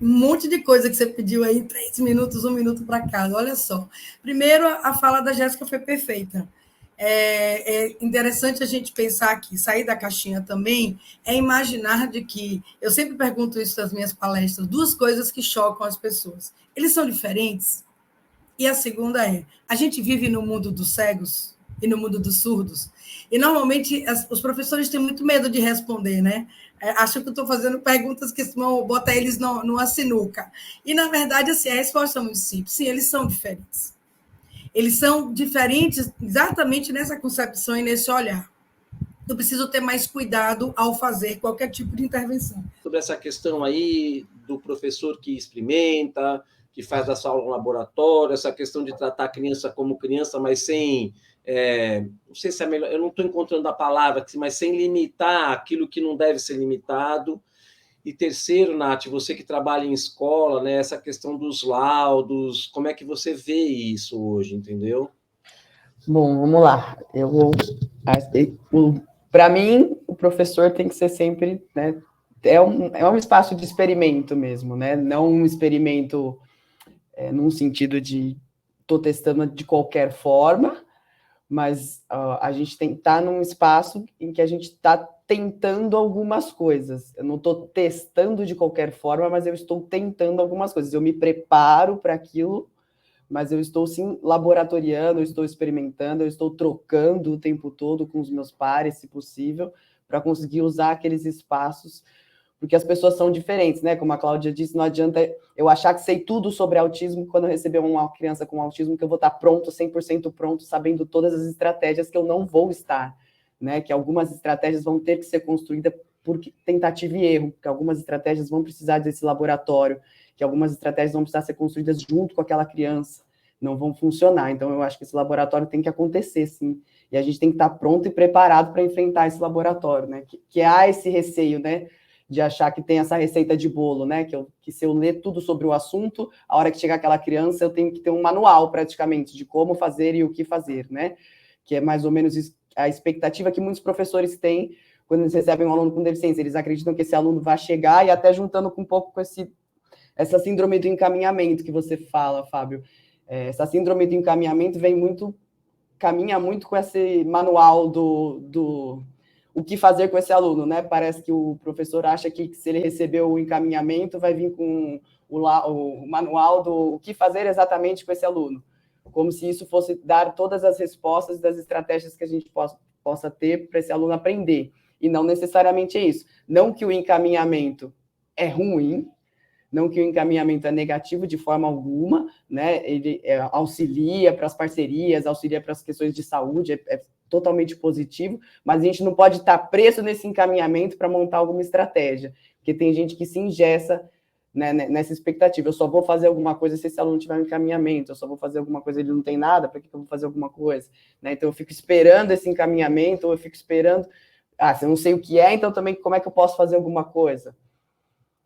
um monte de coisa que você pediu aí, 3 minutos, 1 minuto para cada. Olha só. Primeiro, a fala da Jéssica foi perfeita. É interessante a gente pensar aqui, sair da caixinha também, é imaginar de que, eu sempre pergunto isso nas minhas palestras, 2 coisas que chocam as pessoas. Eles são diferentes? E a segunda a gente vive no mundo dos cegos e no mundo dos surdos, e normalmente os professores têm muito medo de responder, né? Acham que eu estou fazendo perguntas que vão botar eles numa sinuca. E, na verdade, assim, a resposta é muito simples. Sim, eles são diferentes. Eles são diferentes exatamente nessa concepção e nesse olhar. Eu preciso ter mais cuidado ao fazer qualquer tipo de intervenção. Sobre essa questão aí do professor que experimenta, que faz a sua aula no laboratório, essa questão de tratar a criança como criança, mas sem... não sei se é melhor, eu não estou encontrando a palavra, mas sem limitar aquilo que não deve ser limitado. E terceiro, Nath, você que trabalha em escola, né, essa questão dos laudos, como é que você vê isso hoje, entendeu? Bom, vamos lá. Para mim, o professor tem que ser sempre, né, é um espaço de experimento mesmo, né? Não um experimento num sentido de estou testando de qualquer forma, mas a gente tem que estar num espaço em que a gente está tentando algumas coisas. Eu não estou testando de qualquer forma, mas eu estou tentando algumas coisas. Eu me preparo para aquilo, mas eu estou, sim, laboratoriando, eu estou experimentando, eu estou trocando o tempo todo com os meus pares, se possível, para conseguir usar aqueles espaços, porque as pessoas são diferentes, né? Como a Cláudia disse, não adianta eu achar que sei tudo sobre autismo quando eu receber uma criança com autismo, que eu vou estar pronto, 100% pronto, sabendo todas as estratégias, que eu não vou estar, né? Que algumas estratégias vão ter que ser construídas por tentativa e erro, que algumas estratégias vão precisar desse laboratório, que algumas estratégias vão precisar ser construídas junto com aquela criança, não vão funcionar. Então, eu acho que esse laboratório tem que acontecer, sim. E a gente tem que estar pronto e preparado para enfrentar esse laboratório, né? Que há esse receio, né? De achar que tem essa receita de bolo, né? Que se eu ler tudo sobre o assunto, a hora que chegar aquela criança, eu tenho que ter um manual, praticamente, de como fazer e o que fazer, né? Que é mais ou menos a expectativa que muitos professores têm quando eles recebem um aluno com deficiência. Eles acreditam que esse aluno vai chegar, e até juntando com um pouco com essa síndrome do encaminhamento que você fala, Fábio. Essa síndrome do encaminhamento caminha muito com esse manual do o que fazer com esse aluno, né? Parece que o professor acha que se ele recebeu o encaminhamento, vai vir com o manual do o que fazer exatamente com esse aluno, como se isso fosse dar todas as respostas das estratégias que a gente possa ter para esse aluno aprender. e não necessariamente é isso. Não que o encaminhamento é ruim, não que o encaminhamento é negativo de forma alguma, né? Ele auxilia para as parcerias, auxilia para as questões de saúde, é totalmente positivo, mas a gente não pode estar preso nesse encaminhamento para montar alguma estratégia, porque tem gente que se engessa, né, nessa expectativa. Eu só vou fazer alguma coisa se esse aluno tiver um encaminhamento, eu só vou fazer alguma coisa, ele não tem nada, para que eu vou fazer alguma coisa? Né? Então, eu fico esperando esse encaminhamento, ou eu fico esperando, se eu não sei o que é, então também como é que eu posso fazer alguma coisa?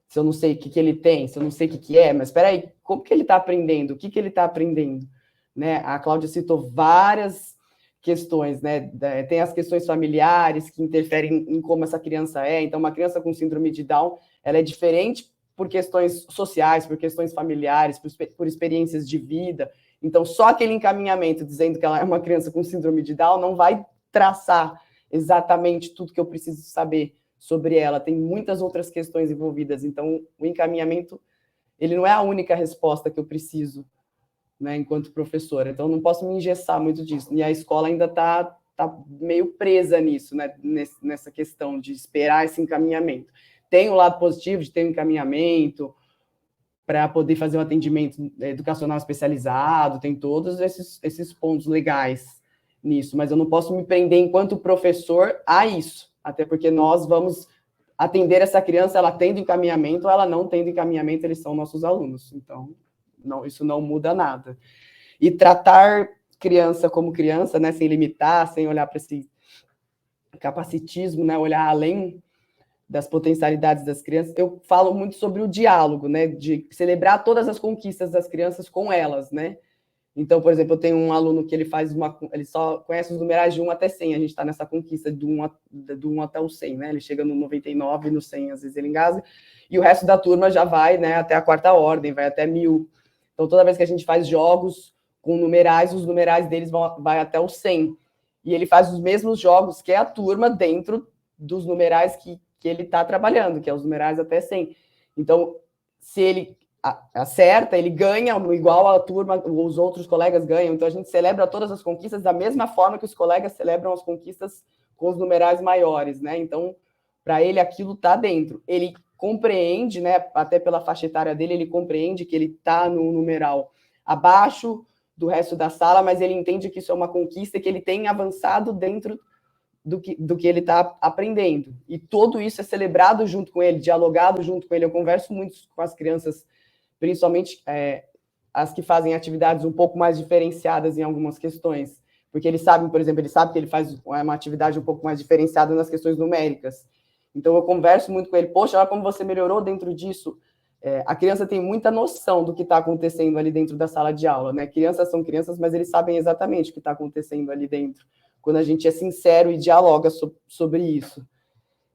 Se eu não sei o que ele tem, se eu não sei o que é, mas espera aí, como que ele está aprendendo? O que ele está aprendendo? Né? A Cláudia citou várias questões, né? Tem as questões familiares que interferem em como essa criança é. Então, uma criança com síndrome de Down, ela é diferente por questões sociais, por questões familiares, por experiências de vida. Então, só aquele encaminhamento dizendo que ela é uma criança com síndrome de Down não vai traçar exatamente tudo que eu preciso saber sobre ela. Tem muitas outras questões envolvidas. Então, o encaminhamento, ele não é a única resposta que eu preciso, né, enquanto professora. Então, não posso me engessar muito disso. E a escola ainda está meio presa nisso, né, nessa questão de esperar esse encaminhamento. Tem o lado positivo de ter um encaminhamento para poder fazer um atendimento educacional especializado, tem todos esses pontos legais nisso, mas eu não posso me prender enquanto professor a isso, até porque nós vamos atender essa criança, ela tendo encaminhamento ou ela não tendo encaminhamento, eles são nossos alunos, então isso não muda nada. E tratar criança como criança, né, sem limitar, sem olhar para esse capacitismo, né, olhar além das potencialidades das crianças, eu falo muito sobre o diálogo, né, de celebrar todas as conquistas das crianças com elas, né. Então, por exemplo, eu tenho um aluno que ele só conhece os numerais de 1 até 100, a gente está nessa conquista do 1 até o 100, né, ele chega no 99, no 100, às vezes ele engasa, e o resto da turma já vai, né, até a 4ª ordem, vai até 1000. Então, toda vez que a gente faz jogos com numerais, os numerais deles vai até o 100, e ele faz os mesmos jogos que a turma dentro dos numerais que ele está trabalhando, que é os numerais até 100. Então, se ele acerta, ele ganha igual a turma, os outros colegas ganham. Então, a gente celebra todas as conquistas da mesma forma que os colegas celebram as conquistas com os numerais maiores, né? Então, para ele, aquilo está dentro. Ele compreende, né, até pela faixa etária dele, ele compreende que ele está no numeral abaixo do resto da sala, mas ele entende que isso é uma conquista e que ele tem avançado dentro do que ele está aprendendo. E tudo isso é celebrado junto com ele, dialogado junto com ele. Eu converso muito com as crianças, principalmente as que fazem atividades um pouco mais diferenciadas em algumas questões, porque eles sabem, por exemplo, ele sabe que ele faz uma atividade um pouco mais diferenciada nas questões numéricas. Então, eu converso muito com ele, poxa, olha como você melhorou dentro disso. A criança tem muita noção do que está acontecendo ali dentro da sala de aula, né? Crianças são crianças, mas eles sabem exatamente o que está acontecendo ali dentro, quando a gente é sincero e dialoga sobre isso.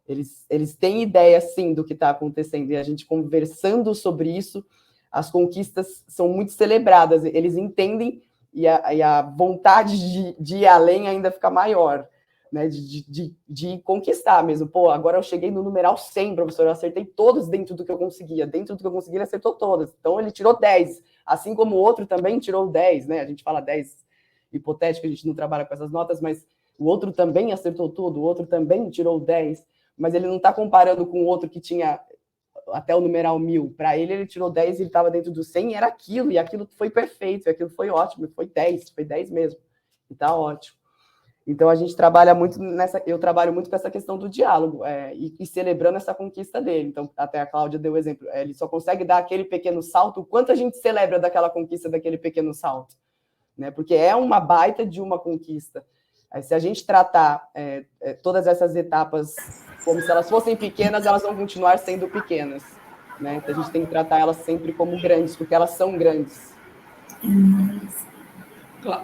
Eles têm ideia, sim, do que está acontecendo, e a gente conversando sobre isso, as conquistas são muito celebradas, eles entendem, e a vontade de ir além ainda fica maior, né, de conquistar mesmo. Pô, agora eu cheguei no numeral 100, professor, eu acertei todos dentro do que eu conseguia, ele acertou todas, então ele tirou 10, assim como o outro também tirou 10, né, a gente fala 10 hipotético, a gente não trabalha com essas notas, mas o outro também acertou tudo, o outro também tirou 10, mas ele não está comparando com o outro que tinha até o numeral 1000. Para ele tirou 10 e ele estava dentro do 100 e era aquilo, e aquilo foi perfeito, e aquilo foi ótimo, foi 10 mesmo, e está ótimo. Então, a gente trabalha muito eu trabalho muito com essa questão do diálogo, e celebrando essa conquista dele. Então, até a Cláudia deu o exemplo, ele só consegue dar aquele pequeno salto, o quanto a gente celebra daquela conquista, daquele pequeno salto, né? Porque é uma baita de uma conquista. Se a gente tratar todas essas etapas como se elas fossem pequenas, elas vão continuar sendo pequenas, né? Então, a gente tem que tratar elas sempre como grandes, porque elas são grandes.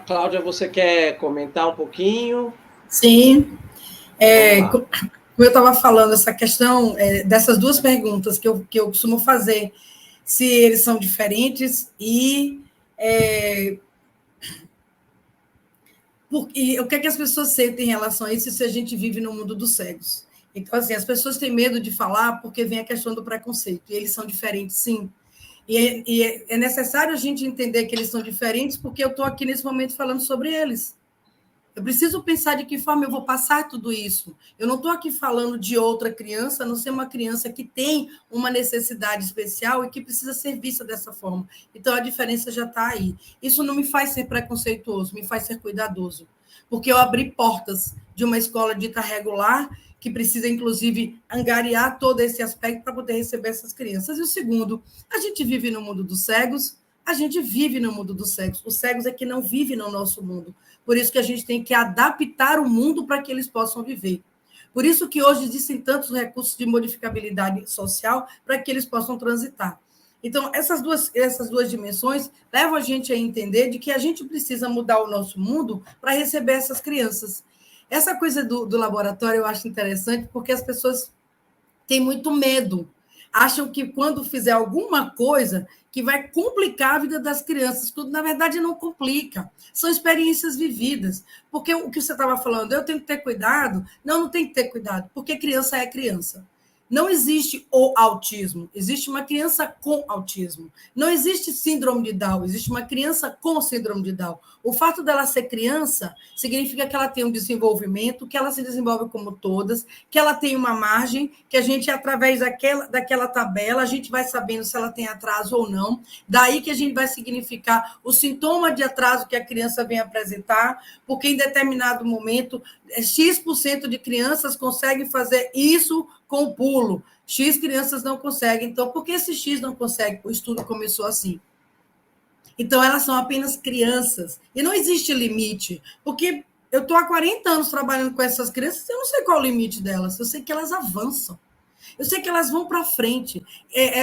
Cláudia, você quer comentar um pouquinho? Sim. Como eu estava falando, essa questão dessas duas perguntas que eu costumo fazer, se eles são diferentes e o que é que as pessoas sentem em relação a isso se a gente vive no mundo dos cegos. Então, assim, as pessoas têm medo de falar porque vem a questão do preconceito, e eles são diferentes, sim. E é necessário a gente entender que eles são diferentes porque eu estou aqui nesse momento falando sobre eles. Eu preciso pensar de que forma eu vou passar tudo isso. Eu não estou aqui falando de outra criança, a não ser uma criança que tem uma necessidade especial e que precisa ser vista dessa forma. Então, a diferença já está aí. Isso não me faz ser preconceituoso, me faz ser cuidadoso. Porque eu abri portas de uma escola dita regular, que precisa, inclusive, angariar todo esse aspecto para poder receber essas crianças. E o segundo, a gente vive no mundo dos cegos, a gente vive no mundo dos cegos. Os cegos é que não vivem no nosso mundo. Por isso que a gente tem que adaptar o mundo para que eles possam viver. Por isso que hoje existem tantos recursos de modificabilidade social para que eles possam transitar. Então, essas duas dimensões levam a gente a entender de que a gente precisa mudar o nosso mundo para receber essas crianças. Essa coisa do laboratório eu acho interessante porque as pessoas têm muito medo. Acham que quando fizer alguma coisa que vai complicar a vida das crianças, tudo, na verdade, não complica. São experiências vividas. Porque o que você estava falando, eu tenho que ter cuidado. Não tem que ter cuidado, porque criança é criança. Não existe o autismo, existe uma criança com autismo. Não existe síndrome de Down, existe uma criança com síndrome de Down. O fato dela ser criança significa que ela tem um desenvolvimento, que ela se desenvolve como todas, que ela tem uma margem, que a gente, através daquela tabela, a gente vai sabendo se ela tem atraso ou não. Daí que a gente vai significar o sintoma de atraso que a criança vem apresentar, porque em determinado momento, X% de crianças conseguem fazer isso com o pulo. X crianças não conseguem. Então, por que esse X não consegue? O estudo começou assim. Então, elas são apenas crianças. E não existe limite. Porque eu estou há 40 anos trabalhando com essas crianças, eu não sei qual é o limite delas. Eu sei que elas avançam. Eu sei que elas vão para frente.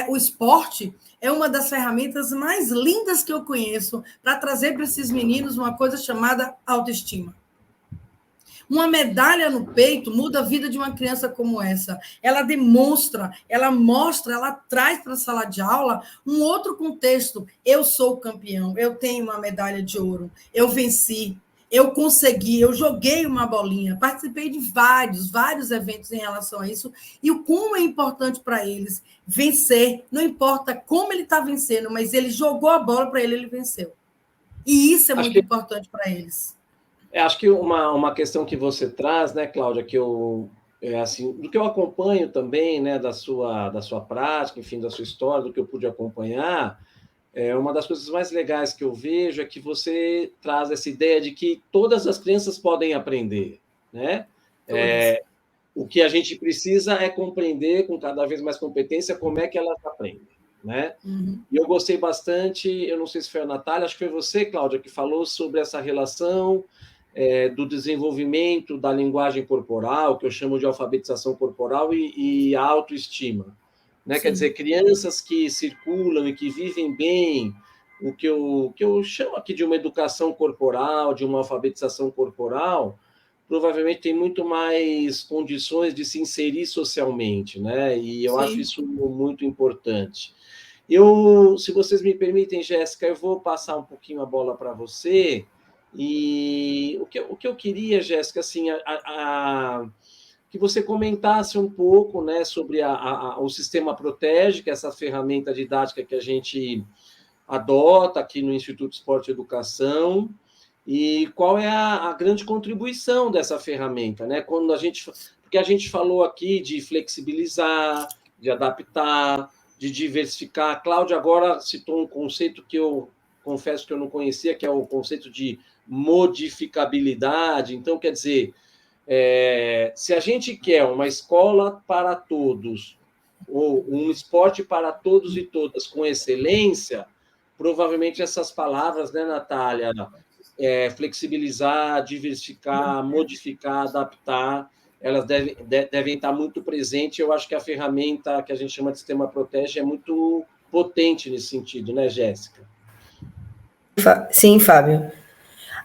O esporte é uma das ferramentas mais lindas que eu conheço para trazer para esses meninos uma coisa chamada autoestima. Uma medalha no peito muda a vida de uma criança como essa. Ela demonstra, ela mostra, ela traz para a sala de aula um outro contexto. Eu sou campeão, eu tenho uma medalha de ouro, eu venci, eu consegui, eu joguei uma bolinha, participei de vários eventos em relação a isso, e o como é importante para eles vencer, não importa como ele está vencendo, mas ele jogou a bola para ele, ele venceu. E isso é muito importante para eles. Acho que uma questão que você traz, né, Cláudia, que assim, do que eu acompanho também, né, da sua prática, enfim, da sua história, do que eu pude acompanhar, uma das coisas mais legais que eu vejo é que você traz essa ideia de que todas as crianças podem aprender, né? O que a gente precisa é compreender com cada vez mais competência como é que elas aprendem, né? Uhum. E eu gostei bastante, eu não sei se foi a Natália, acho que foi você, Cláudia, que falou sobre essa relação do desenvolvimento da linguagem corporal, que eu chamo de alfabetização corporal, e a autoestima. Né? Quer dizer, crianças que circulam e que vivem bem, o que eu chamo aqui de uma educação corporal, de uma alfabetização corporal, provavelmente tem muito mais condições de se inserir socialmente, né? E eu acho isso muito importante. Se vocês me permitem, Jéssica, eu vou passar um pouquinho a bola para você. E o que eu queria, Jéssica, assim, que você comentasse um pouco, né, sobre o Sistema Protege, que é essa ferramenta didática que a gente adota aqui no Instituto Esporte e Educação, e qual é a grande contribuição dessa ferramenta, né? Porque a gente falou aqui de flexibilizar, de adaptar, de diversificar. A Cláudia agora citou um conceito que eu confesso que eu não conhecia, que é o conceito de modificabilidade. Então, quer dizer, se a gente quer uma escola para todos, ou um esporte para todos e todas com excelência, provavelmente essas palavras, né, Natália? Flexibilizar, diversificar, modificar, adaptar, elas devem estar muito presentes. Eu acho que a ferramenta que a gente chama de Sistema Protege é muito potente nesse sentido, né, Jéssica? Sim, Fábio.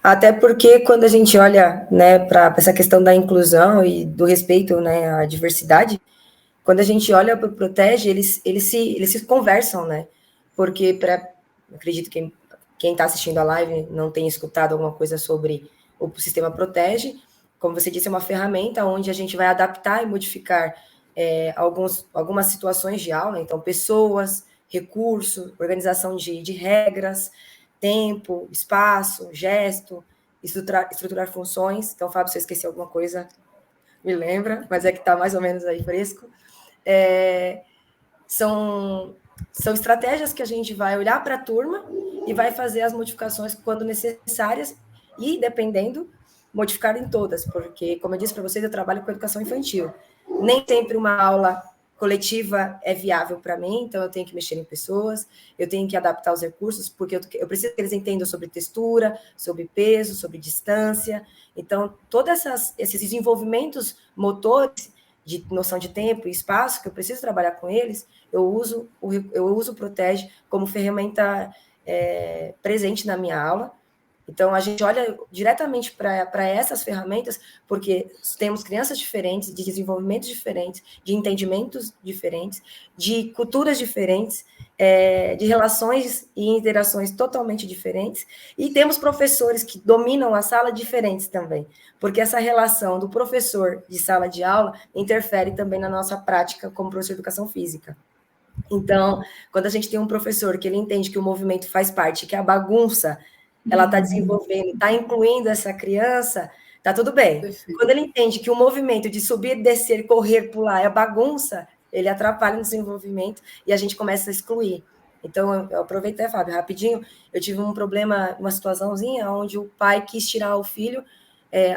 Até porque quando a gente olha, né, para essa questão da inclusão e do respeito, né, à diversidade, quando a gente olha para o Protege, eles se conversam, né? Porque acredito que quem está assistindo a live não tenha escutado alguma coisa sobre o Sistema Protege. Como você disse, é uma ferramenta onde a gente vai adaptar e modificar algumas situações de aula, então pessoas, recursos, organização de regras, tempo, espaço, gesto, estruturar funções. Então, Fábio, se eu esqueci alguma coisa, me lembra, mas é que está mais ou menos aí fresco. São estratégias que a gente vai olhar para a turma e vai fazer as modificações quando necessárias e, dependendo, modificar em todas, porque, como eu disse para vocês, eu trabalho com educação infantil. Nem sempre uma aula coletiva é viável para mim, então eu tenho que mexer em pessoas, eu tenho que adaptar os recursos, porque eu preciso que eles entendam sobre textura, sobre peso, sobre distância. Então, todos esses desenvolvimentos motores de noção de tempo e espaço, que eu preciso trabalhar com eles, eu uso o Protege como ferramenta presente na minha aula. Então, a gente olha diretamente para essas ferramentas, porque temos crianças diferentes, de desenvolvimentos diferentes, de entendimentos diferentes, de culturas diferentes, de relações e interações totalmente diferentes, e temos professores que dominam a sala diferentes também, porque essa relação do professor de sala de aula interfere também na nossa prática como professor de educação física. Então, quando a gente tem um professor que ele entende que o movimento faz parte, que a bagunça ela está desenvolvendo, está incluindo essa criança, está tudo bem. Perfeito. Quando ele entende que o movimento de subir, descer, correr, pular é bagunça, ele atrapalha o desenvolvimento e a gente começa a excluir. Então, eu aproveitei, Fábio, rapidinho, eu tive um problema, uma situaçãozinha onde o pai quis tirar o filho,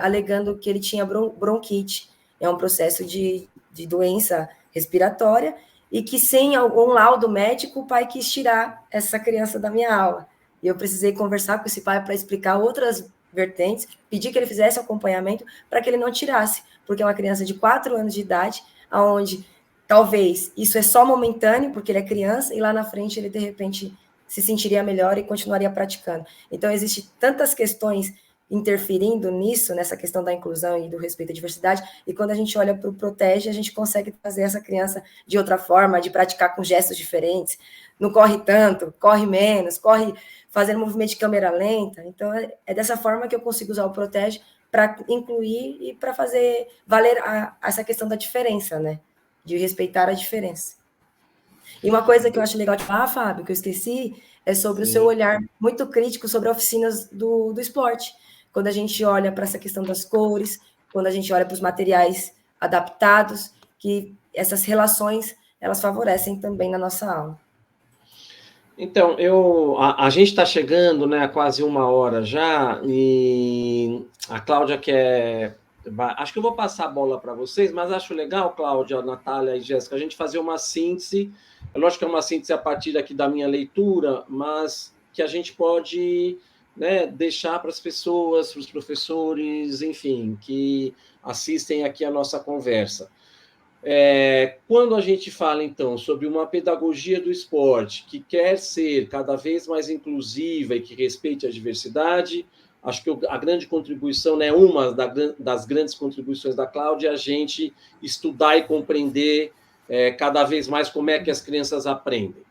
alegando que ele tinha bronquite. É um processo de doença respiratória e que, sem algum laudo médico, o pai quis tirar essa criança da minha aula. E eu precisei conversar com esse pai para explicar outras vertentes, pedir que ele fizesse acompanhamento para que ele não tirasse, porque é uma criança de 4 anos de idade, onde talvez isso é só momentâneo, porque ele é criança, e lá na frente ele, de repente, se sentiria melhor e continuaria praticando. Então, existem tantas questões interferindo nisso, nessa questão da inclusão e do respeito à diversidade, e quando a gente olha para o Protege, a gente consegue trazer essa criança de outra forma, de praticar com gestos diferentes, não corre tanto, corre menos, corre fazendo movimento de câmera lenta. Então, é dessa forma que eu consigo usar o Protege para incluir e para fazer valer essa questão da diferença, né? De respeitar a diferença. E uma coisa que eu acho legal de falar, Fábio, que eu esqueci, é sobre o seu olhar muito crítico sobre oficinas do esporte. Quando a gente olha para essa questão das cores, quando a gente olha para os materiais adaptados, que essas relações, elas favorecem também na nossa aula. Então, a gente está chegando, né, a quase 1 hora já, e a Cláudia quer... Acho que eu vou passar a bola para vocês, mas acho legal, Cláudia, Natália e Jéssica, a gente fazer uma síntese. É lógico que é uma síntese a partir aqui da minha leitura, mas que a gente pode, né, deixar para as pessoas, para os professores, enfim, que assistem aqui a nossa conversa. Quando a gente fala, então, sobre uma pedagogia do esporte que quer ser cada vez mais inclusiva e que respeite a diversidade, acho que a grande contribuição, né, uma das grandes contribuições da Cláudia é a gente estudar e compreender cada vez mais como é que as crianças aprendem.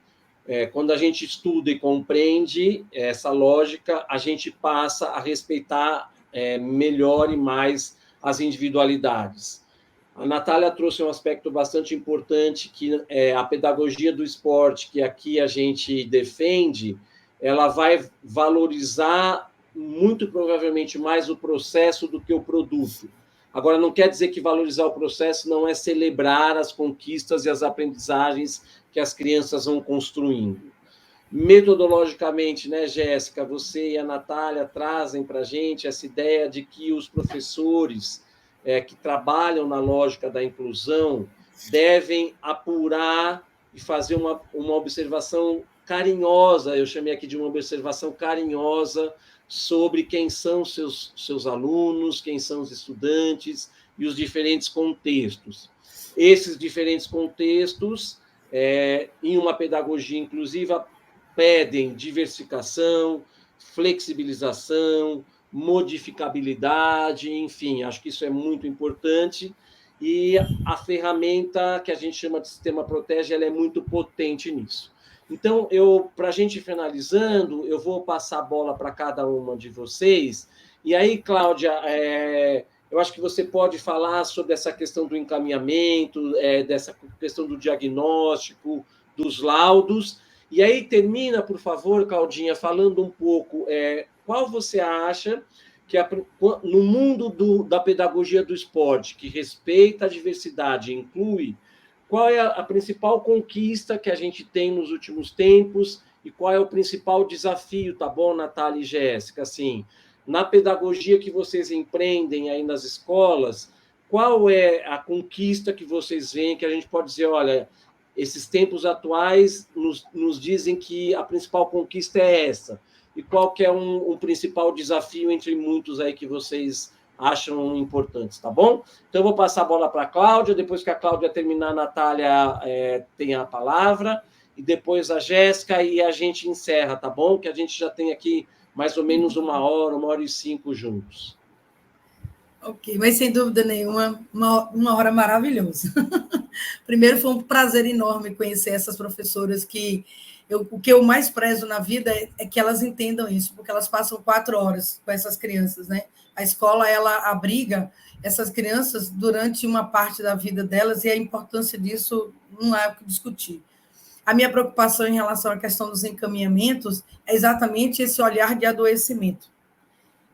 Quando a gente estuda e compreende essa lógica, a gente passa a respeitar melhor e mais as individualidades. A Natália trouxe um aspecto bastante importante, que é a pedagogia do esporte, que aqui a gente defende, ela vai valorizar muito provavelmente mais o processo do que o produto. Agora, não quer dizer que valorizar o processo não é celebrar as conquistas e as aprendizagens que as crianças vão construindo. Metodologicamente, né, Jéssica, você e a Natália trazem para a gente essa ideia de que os professores que trabalham na lógica da inclusão devem apurar e fazer uma observação carinhosa, eu chamei aqui de uma observação carinhosa sobre quem são seus alunos, quem são os estudantes e os diferentes contextos. Esses diferentes contextos, em uma pedagogia inclusiva, pedem diversificação, flexibilização, modificabilidade, enfim, acho que isso é muito importante, e a ferramenta que a gente chama de sistema Protege, ela é muito potente nisso. Então, para a gente ir finalizando, eu vou passar a bola para cada uma de vocês, e aí, Cláudia, eu acho que você pode falar sobre essa questão do encaminhamento, dessa questão do diagnóstico, dos laudos, e aí termina, por favor, Claudinha, falando um pouco qual você acha que no mundo da pedagogia do esporte, que respeita a diversidade, inclui, qual é a principal conquista que a gente tem nos últimos tempos e qual é o principal desafio, tá bom, Natália e Jéssica? Assim, na pedagogia que vocês empreendem aí nas escolas, qual é a conquista que vocês veem que a gente pode dizer, olha, esses tempos atuais nos dizem que a principal conquista é essa? E qual que é um principal desafio entre muitos aí que vocês acham importantes, tá bom? Então, eu vou passar a bola para a Cláudia, depois que a Cláudia terminar, a Natália tem a palavra, e depois a Jéssica, e a gente encerra, tá bom? Que a gente já tem aqui mais ou menos 1h e 5 juntos. Ok, mas sem dúvida nenhuma, uma hora maravilhosa. Primeiro, foi um prazer enorme conhecer essas professoras que o que eu mais prezo na vida é que elas entendam isso, porque elas passam 4 horas com essas crianças, né? A escola, ela abriga essas crianças durante uma parte da vida delas e a importância disso não há o que discutir. A minha preocupação em relação à questão dos encaminhamentos é exatamente esse olhar de adoecimento.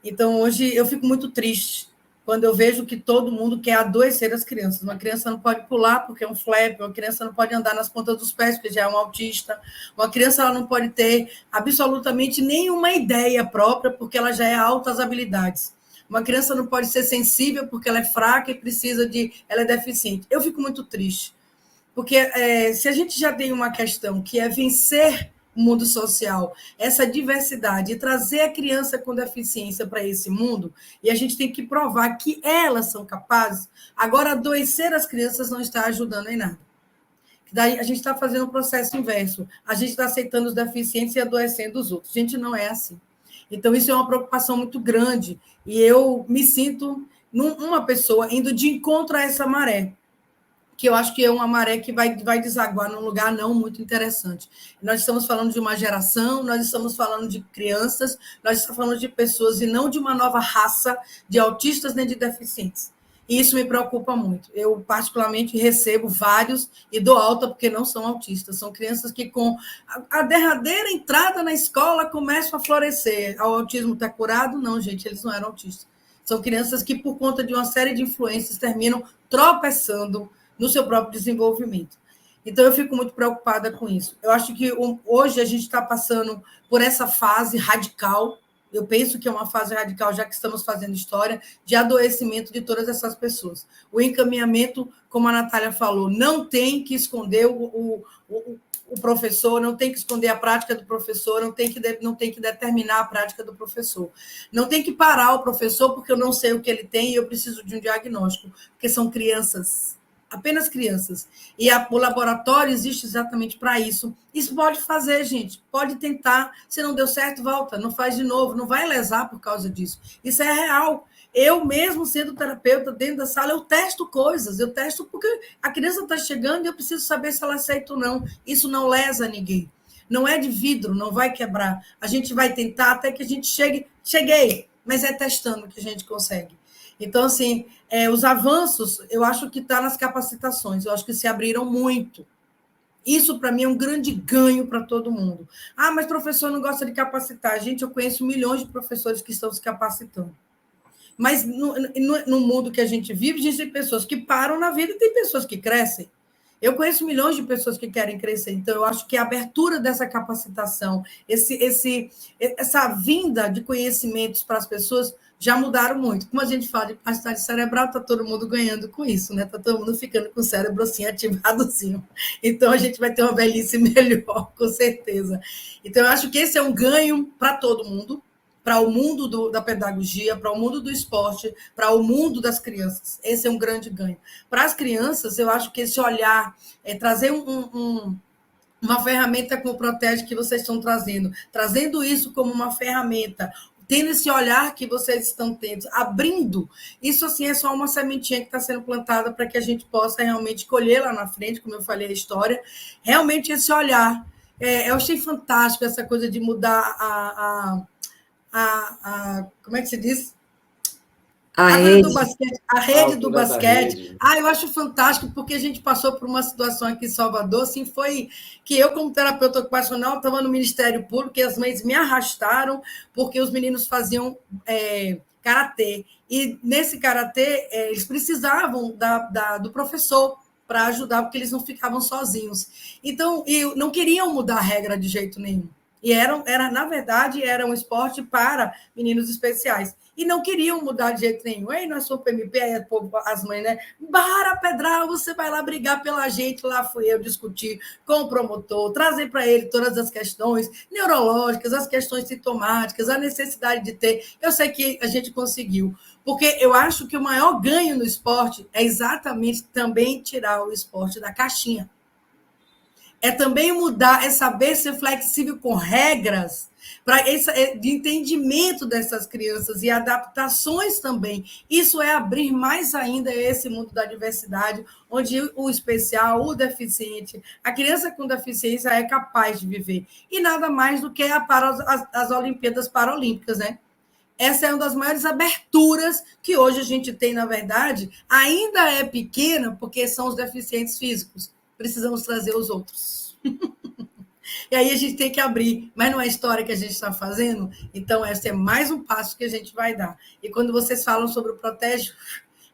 Então, hoje, eu fico muito triste quando eu vejo que todo mundo quer adoecer as crianças. Uma criança não pode pular porque é um flap, uma criança não pode andar nas pontas dos pés porque já é um autista, uma criança ela não pode ter absolutamente nenhuma ideia própria porque ela já é altas habilidades. Uma criança não pode ser sensível porque ela é fraca e ela é deficiente. Eu fico muito triste, porque se a gente já tem uma questão que é vencer o mundo social, essa diversidade, e trazer a criança com deficiência para esse mundo, e a gente tem que provar que elas são capazes, agora adoecer as crianças não está ajudando em nada. Daí a gente está fazendo um processo inverso, a gente está aceitando os deficientes e adoecendo os outros. Gente, não é assim. Então, isso é uma preocupação muito grande, e eu me sinto uma pessoa indo de encontro a essa maré, que eu acho que é uma maré que vai desaguar num lugar não muito interessante. Nós estamos falando de uma geração, nós estamos falando de crianças, nós estamos falando de pessoas e não de uma nova raça de autistas nem de deficientes. E isso me preocupa muito. Eu, particularmente, recebo vários e dou alta porque não são autistas. São crianças que, com a derradeira entrada na escola, começam a florescer. O autismo está curado? Não, gente, eles não eram autistas. São crianças que, por conta de uma série de influências, terminam tropeçando no seu próprio desenvolvimento. Então, eu fico muito preocupada com isso. Eu acho que hoje a gente está passando por essa fase radical, eu penso que é uma fase radical, já que estamos fazendo história, de adoecimento de todas essas pessoas. O encaminhamento, como a Natália falou, não tem que esconder o professor, não tem que esconder a prática do professor, não tem que determinar a prática do professor. Não tem que parar o professor porque eu não sei o que ele tem e eu preciso de um diagnóstico, porque são crianças, apenas crianças. E o laboratório existe exatamente para isso. Isso pode fazer, gente. Pode tentar. Se não deu certo, volta. Não faz de novo. Não vai lesar por causa disso. Isso é real. Eu mesmo, sendo terapeuta dentro da sala, eu testo coisas. Eu testo porque a criança está chegando e eu preciso saber se ela aceita ou não. Isso não lesa ninguém. Não é de vidro, não vai quebrar. A gente vai tentar até que a gente cheguei. Mas é testando que a gente consegue. Então, assim, os avanços, eu acho que está nas capacitações, eu acho que se abriram muito. Isso, para mim, é um grande ganho para todo mundo. Ah, mas professor não gosta de capacitar. Gente, eu conheço milhões de professores que estão se capacitando. Mas no mundo que a gente vive, a gente tem pessoas que param na vida e tem pessoas que crescem. Eu conheço milhões de pessoas que querem crescer, então eu acho que a abertura dessa capacitação, essa vinda de conhecimentos para as pessoas já mudaram muito. Como a gente fala de plasticidade cerebral, está todo mundo ganhando com isso, né? Está todo mundo ficando com o cérebro assim, ativadozinho. Então a gente vai ter uma velhice melhor, com certeza. Então eu acho que esse é um ganho para todo mundo, para o mundo da pedagogia, para o mundo do esporte, para o mundo das crianças. Esse é um grande ganho. Para as crianças, eu acho que esse olhar, trazer uma ferramenta como o Protege que vocês estão trazendo isso como uma ferramenta, tendo esse olhar que vocês estão tendo, abrindo, isso assim é só uma sementinha que está sendo plantada para que a gente possa realmente colher lá na frente, como eu falei a história, realmente esse olhar. Eu achei fantástico essa coisa de mudar como é que se diz? A rede do basquete, a rede do basquete. Eu acho fantástico, porque a gente passou por uma situação aqui em Salvador, assim, foi que eu, como terapeuta ocupacional, estava no Ministério Público e as mães me arrastaram, porque os meninos faziam karatê. E nesse karatê, eles precisavam do professor para ajudar, porque eles não ficavam sozinhos. Então, e não queriam mudar a regra de jeito nenhum. E na verdade, era um esporte para meninos especiais. E não queriam mudar de jeito nenhum. Aí nós fomos para o MP, aí as mães, né? Bara Pedral, você vai lá brigar pela gente. Lá fui eu discutir com o promotor, trazer para ele todas as questões neurológicas, as questões sintomáticas, a necessidade de ter. Eu sei que a gente conseguiu. Porque eu acho que o maior ganho no esporte é exatamente também tirar o esporte da caixinha. É também mudar, é saber ser flexível com regras para de entendimento dessas crianças e adaptações também. Isso é abrir mais ainda esse mundo da diversidade, onde o especial, o deficiente, a criança com deficiência é capaz de viver. E nada mais do que as Olimpíadas Paralímpicas, né? Essa é uma das maiores aberturas que hoje a gente tem, na verdade, ainda é pequena, porque são os deficientes físicos. Precisamos trazer os outros. E aí a gente tem que abrir, mas não é a história que a gente está fazendo, então esse é mais um passo que a gente vai dar. E quando vocês falam sobre o Protege,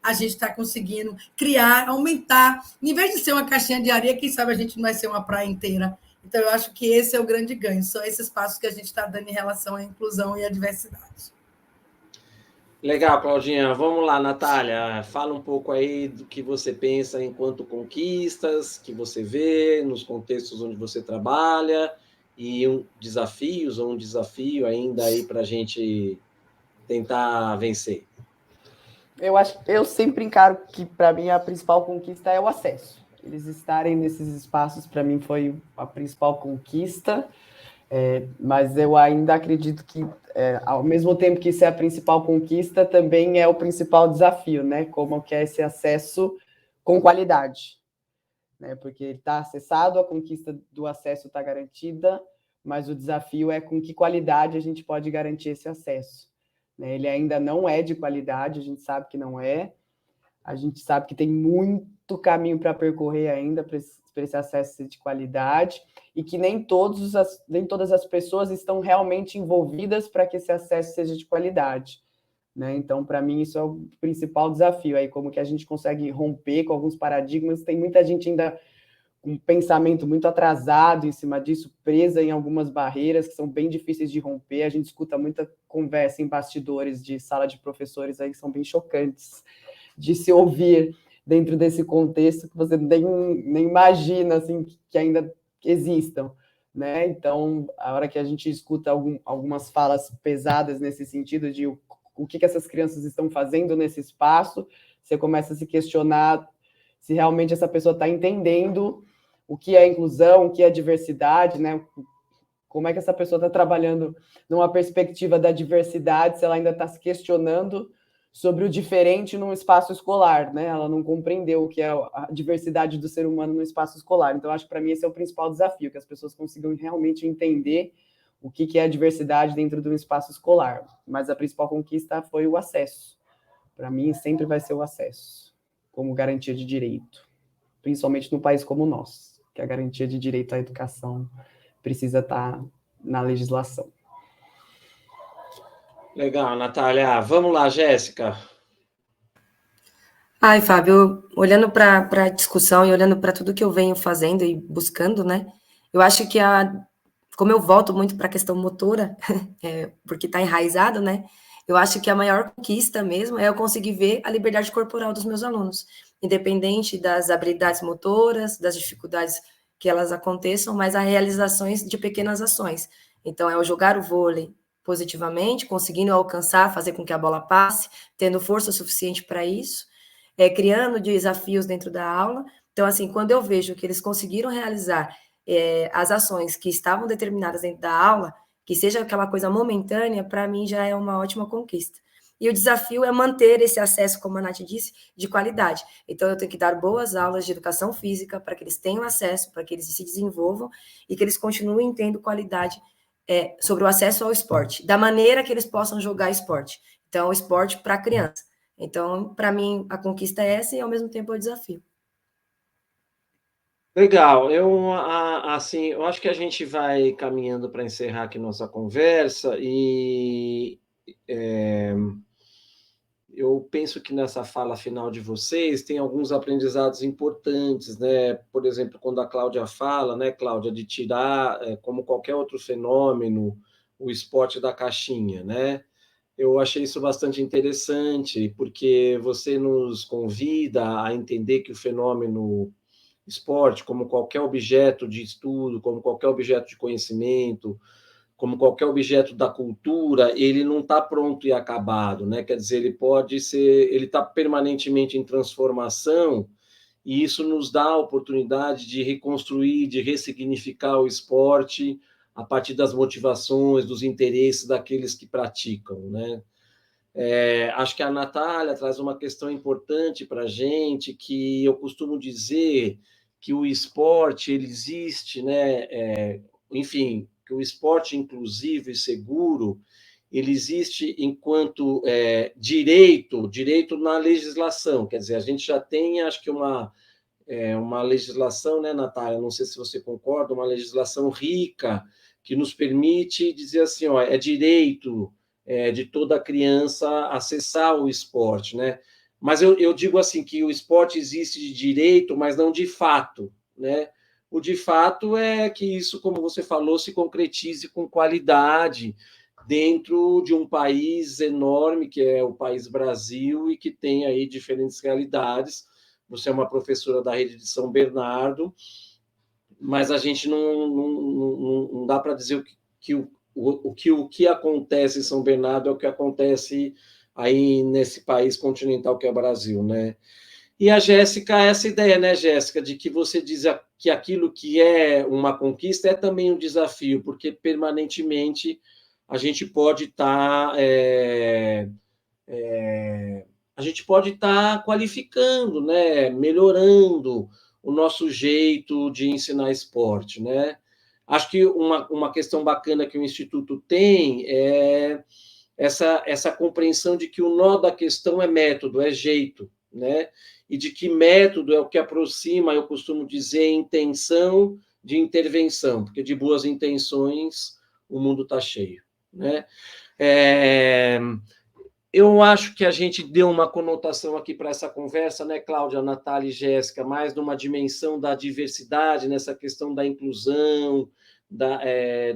a gente está conseguindo criar, aumentar, em vez de ser uma caixinha de areia, quem sabe a gente não vai ser uma praia inteira. Então eu acho que esse é o grande ganho, são esses passos que a gente está dando em relação à inclusão e à diversidade. Legal, Claudinha. Vamos lá, Natália. Fala um pouco aí do que você pensa enquanto conquistas, que você vê nos contextos onde você trabalha e desafios ou um desafio ainda aí para a gente tentar vencer. Eu sempre encaro que, para mim, a principal conquista é o acesso. Eles estarem nesses espaços, para mim, foi a principal conquista. Mas eu ainda acredito que, ao mesmo tempo que isso é a principal conquista, também é o principal desafio, né? Como que é esse acesso com qualidade, né? Porque ele está acessado, a conquista do acesso está garantida, mas o desafio é com que qualidade a gente pode garantir esse acesso, né? Ele ainda não é de qualidade, a gente sabe que não é, a gente sabe que tem muito caminho para percorrer ainda para esse acesso de qualidade, e que nem todas as pessoas estão realmente envolvidas para que esse acesso seja de qualidade, né? Então, para mim, isso é o principal desafio, aí como que a gente consegue romper com alguns paradigmas. Tem muita gente ainda com um pensamento muito atrasado em cima disso, presa em algumas barreiras que são bem difíceis de romper. A gente escuta muita conversa em bastidores de sala de professores aí que são bem chocantes de se ouvir dentro desse contexto que você nem imagina assim, que ainda existam, né? Então, a hora que a gente escuta algumas falas pesadas nesse sentido de o que essas crianças estão fazendo nesse espaço, você começa a se questionar se realmente essa pessoa está entendendo o que é inclusão, o que é diversidade, né? Como é que essa pessoa está trabalhando numa perspectiva da diversidade, se ela ainda está se questionando sobre o diferente num espaço escolar, né? Ela não compreendeu o que é a diversidade do ser humano no espaço escolar. Então, acho que para mim esse é o principal desafio, que as pessoas consigam realmente entender o que é a diversidade dentro de um espaço escolar. Mas a principal conquista foi o acesso. Para mim, sempre vai ser o acesso, como garantia de direito, principalmente num país como o nosso, que a garantia de direito à educação precisa estar na legislação. Legal, Natália. Vamos lá, Jéssica. Ai, Fábio, olhando para a discussão e olhando para tudo que eu venho fazendo e buscando, né? Eu acho que como eu volto muito para a questão motora, porque está enraizado, né? Eu acho que a maior conquista mesmo é eu conseguir ver a liberdade corporal dos meus alunos, independente das habilidades motoras, das dificuldades que elas aconteçam, mas as realizações de pequenas ações. Então, é o jogar o vôlei positivamente, conseguindo alcançar, fazer com que a bola passe, tendo força suficiente para isso, criando desafios dentro da aula. Então, assim, quando eu vejo que eles conseguiram realizar as ações que estavam determinadas dentro da aula, que seja aquela coisa momentânea, para mim já é uma ótima conquista. E o desafio é manter esse acesso, como a Nath disse, de qualidade. Então, eu tenho que dar boas aulas de educação física para que eles tenham acesso, para que eles se desenvolvam e que eles continuem tendo qualidade sobre o acesso ao esporte, da maneira que eles possam jogar esporte. Então, o esporte para a criança. Então, para mim, a conquista é essa e, ao mesmo tempo, é o desafio. Legal. Eu acho que a gente vai caminhando para encerrar aqui nossa conversa e eu penso que nessa fala final de vocês tem alguns aprendizados importantes, né? Por exemplo, quando a Cláudia fala, né, Cláudia, de tirar, como qualquer outro fenômeno, o esporte da caixinha, né? Eu achei isso bastante interessante, porque você nos convida a entender que o fenômeno esporte, como qualquer objeto de estudo, como qualquer objeto de conhecimento, como qualquer objeto da cultura, ele não está pronto e acabado, né? Quer dizer, ele pode ser, ele está permanentemente em transformação, e isso nos dá a oportunidade de reconstruir, de ressignificar o esporte a partir das motivações, dos interesses daqueles que praticam, né? Acho que a Natália traz uma questão importante para a gente, que eu costumo dizer que o esporte ele existe, né? Enfim, que o esporte inclusivo e seguro ele existe enquanto direito na legislação. Quer dizer, a gente já tem, acho que uma legislação, né, Natália? Não sei se você concorda, uma legislação rica que nos permite dizer assim, ó, é direito de toda criança acessar o esporte, né? Mas eu digo assim que o esporte existe de direito, mas não de fato, né? O de fato é que isso, como você falou, se concretize com qualidade dentro de um país enorme, que é o país Brasil, e que tem aí diferentes realidades. Você é uma professora da rede de São Bernardo, mas a gente não dá para dizer o que acontece em São Bernardo é o que acontece aí nesse país continental que é o Brasil, né? E a Jéssica, essa ideia, né, Jéssica, de que você diz que aquilo que é uma conquista é também um desafio, porque permanentemente a gente pode estar a gente pode estar qualificando, né, melhorando o nosso jeito de ensinar esporte, né? Acho que uma questão bacana que o Instituto tem é essa compreensão de que o nó da questão é método, é jeito, né? E de que método é o que aproxima, eu costumo dizer, intenção de intervenção, porque de boas intenções o mundo está cheio, né? Eu acho que a gente deu uma conotação aqui para essa conversa, né, Cláudia, Natália e Jéssica, mais numa dimensão da diversidade, nessa questão da inclusão,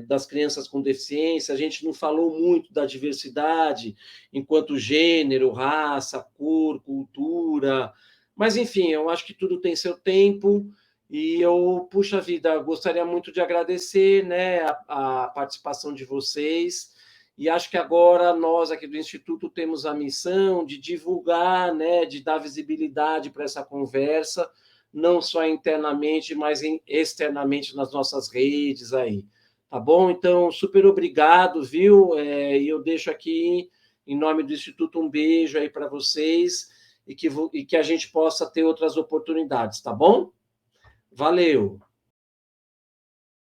das crianças com deficiência. A gente não falou muito da diversidade enquanto gênero, raça, cor, cultura, mas, enfim, eu acho que tudo tem seu tempo e eu, puxa vida, gostaria muito de agradecer, né, a participação de vocês. E acho que agora nós aqui do Instituto temos a missão de divulgar, né, de dar visibilidade para essa conversa, não só internamente, mas externamente nas nossas redes aí. Tá bom? Então, super obrigado, viu? E eu deixo aqui, em nome do Instituto, um beijo aí para vocês e que a gente possa ter outras oportunidades, tá bom? Valeu!